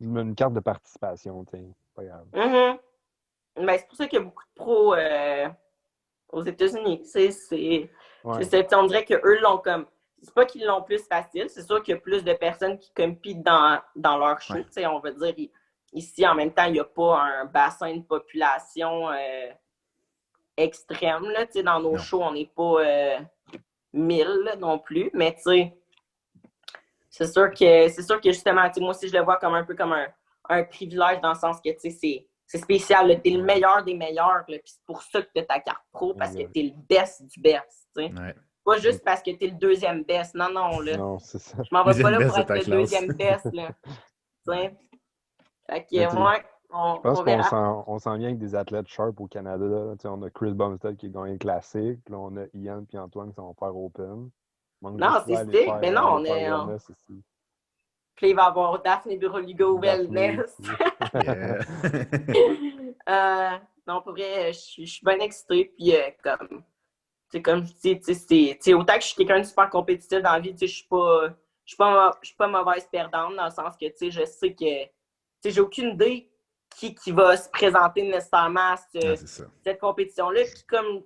Une carte de participation, tu sais, pas grave. Ben, c'est pour ça qu'il y a beaucoup de pros aux États-Unis. On dirait qu'eux l'ont comme. C'est pas qu'ils l'ont plus facile, c'est sûr qu'il y a plus de personnes qui compitent dans leur show. Ouais. On va dire, ici, en même temps, il n'y a pas un bassin de population extrême. Là, dans nos shows, on n'est pas 1000 là, non plus. Mais c'est sûr que justement, moi aussi, je le vois comme un peu comme un privilège dans le sens que c'est spécial. Tu es le meilleur des meilleurs. Puis c'est pour ça que tu as ta carte pro, parce que tu es le best du best. Ouais. Pas juste parce que tu es le deuxième best. Non, là. Non, c'est ça. Je m'en vais pas là pour être le deuxième best. Là. Fait que, moi, je pense qu'on s'en vient avec des athlètes sharp au Canada. Là. On a Chris Bumstead qui a gagné le classique. Là, on a Ian et Antoine qui vont faire Open. Non, c'est stick. Mais non, on est. Puis il va y avoir Daphne Buroligo Wellness. Non, pour vrai, je suis bien excitée. Puis comme je dis, autant que je suis quelqu'un de super compétitif dans la vie, je suis pas mauvaise perdante dans le sens que je sais que j'ai aucune idée qui va se présenter nécessairement à cette compétition-là. Puis comme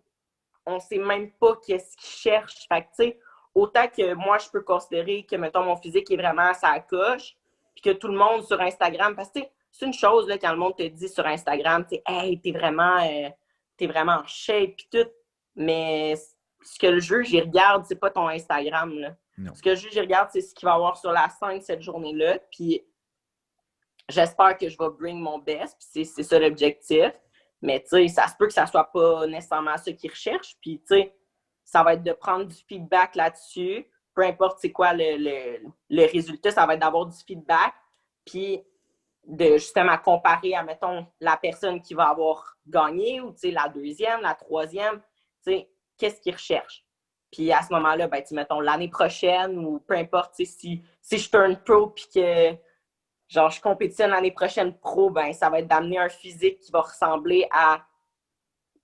on sait même pas qu'est-ce qu'ils cherchent. Fait que tu sais, autant que moi, je peux considérer que, mettons, mon physique est vraiment à sa coche, puis que tout le monde sur Instagram, parce que c'est une chose là, quand le monde te dit sur Instagram, tu sais, hey, t'es vraiment en shape, puis tout, mais ce que le juge, il regarde, c'est pas ton Instagram, là. Non. Ce que le juge, il regarde, c'est ce qu'il va avoir sur la scène cette journée-là, puis j'espère que je vais bring mon best, puis c'est ça l'objectif, mais tu sais, ça se peut que ça soit pas nécessairement ça qu'ils recherchent, puis tu sais, ça va être de prendre du feedback là-dessus. Peu importe c'est quoi le résultat, ça va être d'avoir du feedback. Puis de justement comparer à, mettons, la personne qui va avoir gagné ou la deuxième, la troisième, qu'est-ce qu'ils recherchent. Puis à ce moment-là, mettons, l'année prochaine ou peu importe, si je turn pro puis que genre je compétitionne l'année prochaine pro, ça va être d'amener un physique qui va ressembler à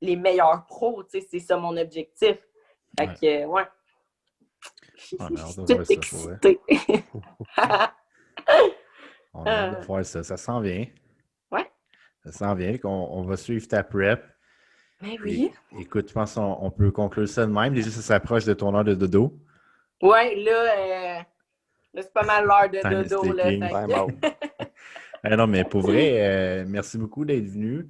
les meilleurs pros. C'est ça mon objectif. Fait que, ouais. Je suis toute excitée. On a hâte de voir ça. Ça s'en vient. Ouais. Ça s'en vient. On va suivre ta prep. Mais oui. Écoute, je pense qu'on peut conclure ça de même. Déjà, ça s'approche de ton heure de dodo. Ouais, là c'est pas mal l'heure de dodo. Là, non, mais pour vrai, merci beaucoup d'être venu.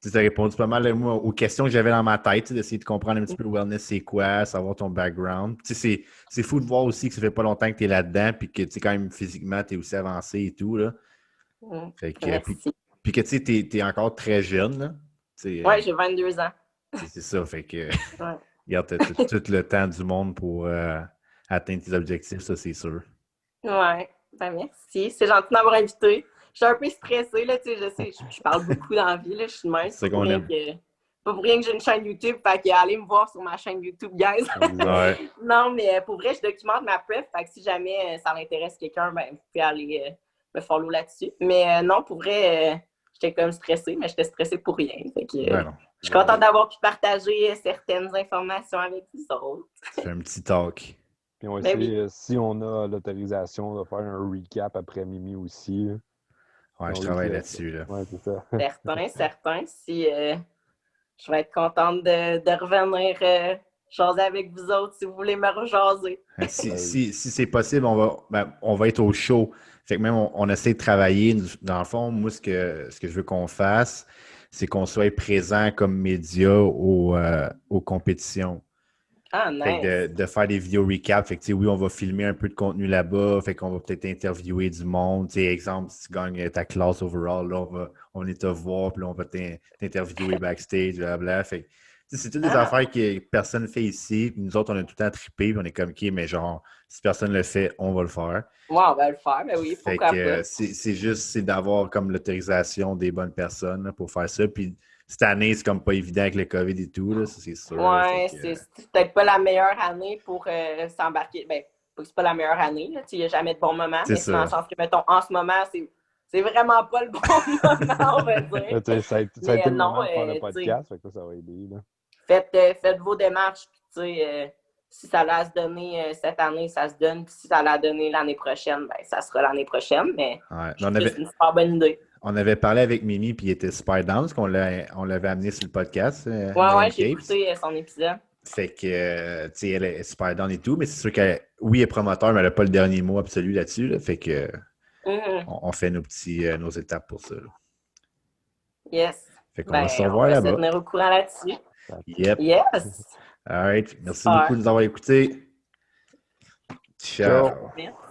Tu as répondu pas mal aux questions que j'avais dans ma tête, d'essayer de comprendre un petit peu le wellness, c'est quoi, savoir ton background. C'est fou de voir aussi que ça fait pas longtemps que tu es là-dedans puis que quand même physiquement, tu es aussi avancé et tout. Là. Fait que, puis que tu es encore très jeune. Oui, j'ai 22 ans. C'est ça, fait que regarde, tu as tout le temps du monde pour atteindre tes objectifs, ça c'est sûr. Oui, merci. C'est gentil d'avoir invité. Je suis un peu stressée, là, je sais, je parle beaucoup dans la vie, là, je suis de même. C'est qu'on aime. Pas pour rien que j'ai une chaîne YouTube, fait que allez me voir sur ma chaîne YouTube, guys. Ouais. Non, mais pour vrai, je documente ma prep, fait que si jamais ça m'intéresse quelqu'un, vous pouvez aller me follow là-dessus. Mais non, pour vrai, j'étais comme stressée, mais j'étais stressée pour rien. Fait que, je suis contente d'avoir pu partager certaines informations avec vous autres. C'est un petit talk. Puis on va essayer, si on a l'autorisation, de faire un recap après Mimi aussi. Ouais, je travaille là-dessus. Là. Ouais, c'est ça. Certain. Si je vais être contente de revenir jaser avec vous autres si vous voulez me rejaser. Si c'est possible, on va être au show. Fait que même on essaie de travailler. Dans le fond, moi, ce que je veux qu'on fasse, c'est qu'on soit présent comme média aux compétitions. Ah, Fait que nice. de faire des vidéos recap. Fait que, tu sais, oui, on va filmer un peu de contenu là-bas. Fait qu'on va peut-être interviewer du monde. Tu sais, exemple, si tu gagnes ta classe overall, là, on va venir te voir, puis là, on va t'interviewer backstage, blablabla. Fait que, tu sais, c'est toutes des Ah, affaires que personne ne fait ici. Puis nous autres, on a tout le temps trippé, puis on est comme, OK, mais genre, si personne le fait, on va le faire. ouais, on va le faire. Ben oui, Fait pourquoi que pas. c'est juste c'est d'avoir comme l'autorisation des bonnes personnes là, pour faire ça. Puis cette année, c'est comme pas évident avec le COVID et tout, là, ça c'est sûr. Là. Fait Ouais, que, c'est peut-être pas la meilleure année pour s'embarquer. Ben, pas que c'est pas la meilleure année, là. Il n'y a jamais de bon moment, c'est mais c'est dans le ça. sens que, mettons, en ce moment, c'est vraiment pas le bon moment, on va dire. Là, tu sais, ça a Mais été le non, moment de faire le tu sais, podcast, fait que ça va aider. Là. faites vos démarches, puis tu sais, si ça l'a à se donner cette année, ça se donne, puis si ça l'a donné l'année prochaine, ben, ça sera l'année prochaine, mais Ouais. je trouve que c'est une super bonne idée. On avait parlé avec Mimi, puis il était super down, parce qu'on l'avait amené sur le podcast, Ouais, Man j'ai Capes. écouté son épisode. Fait que, tu sais, elle est super down et tout, mais c'est sûr qu'elle, oui, elle est promoteur, mais elle n'a pas le dernier mot absolu là-dessus. Là. Fait que, Mhm. on fait nos étapes pour ça. Là. Yes. Fait qu'on va se Ben, on revoir va se là-bas. tenir au courant là-dessus. Yep. Yes. All right. Merci Super. beaucoup de nous avoir écoutés. Ciao. Ciao. Merci.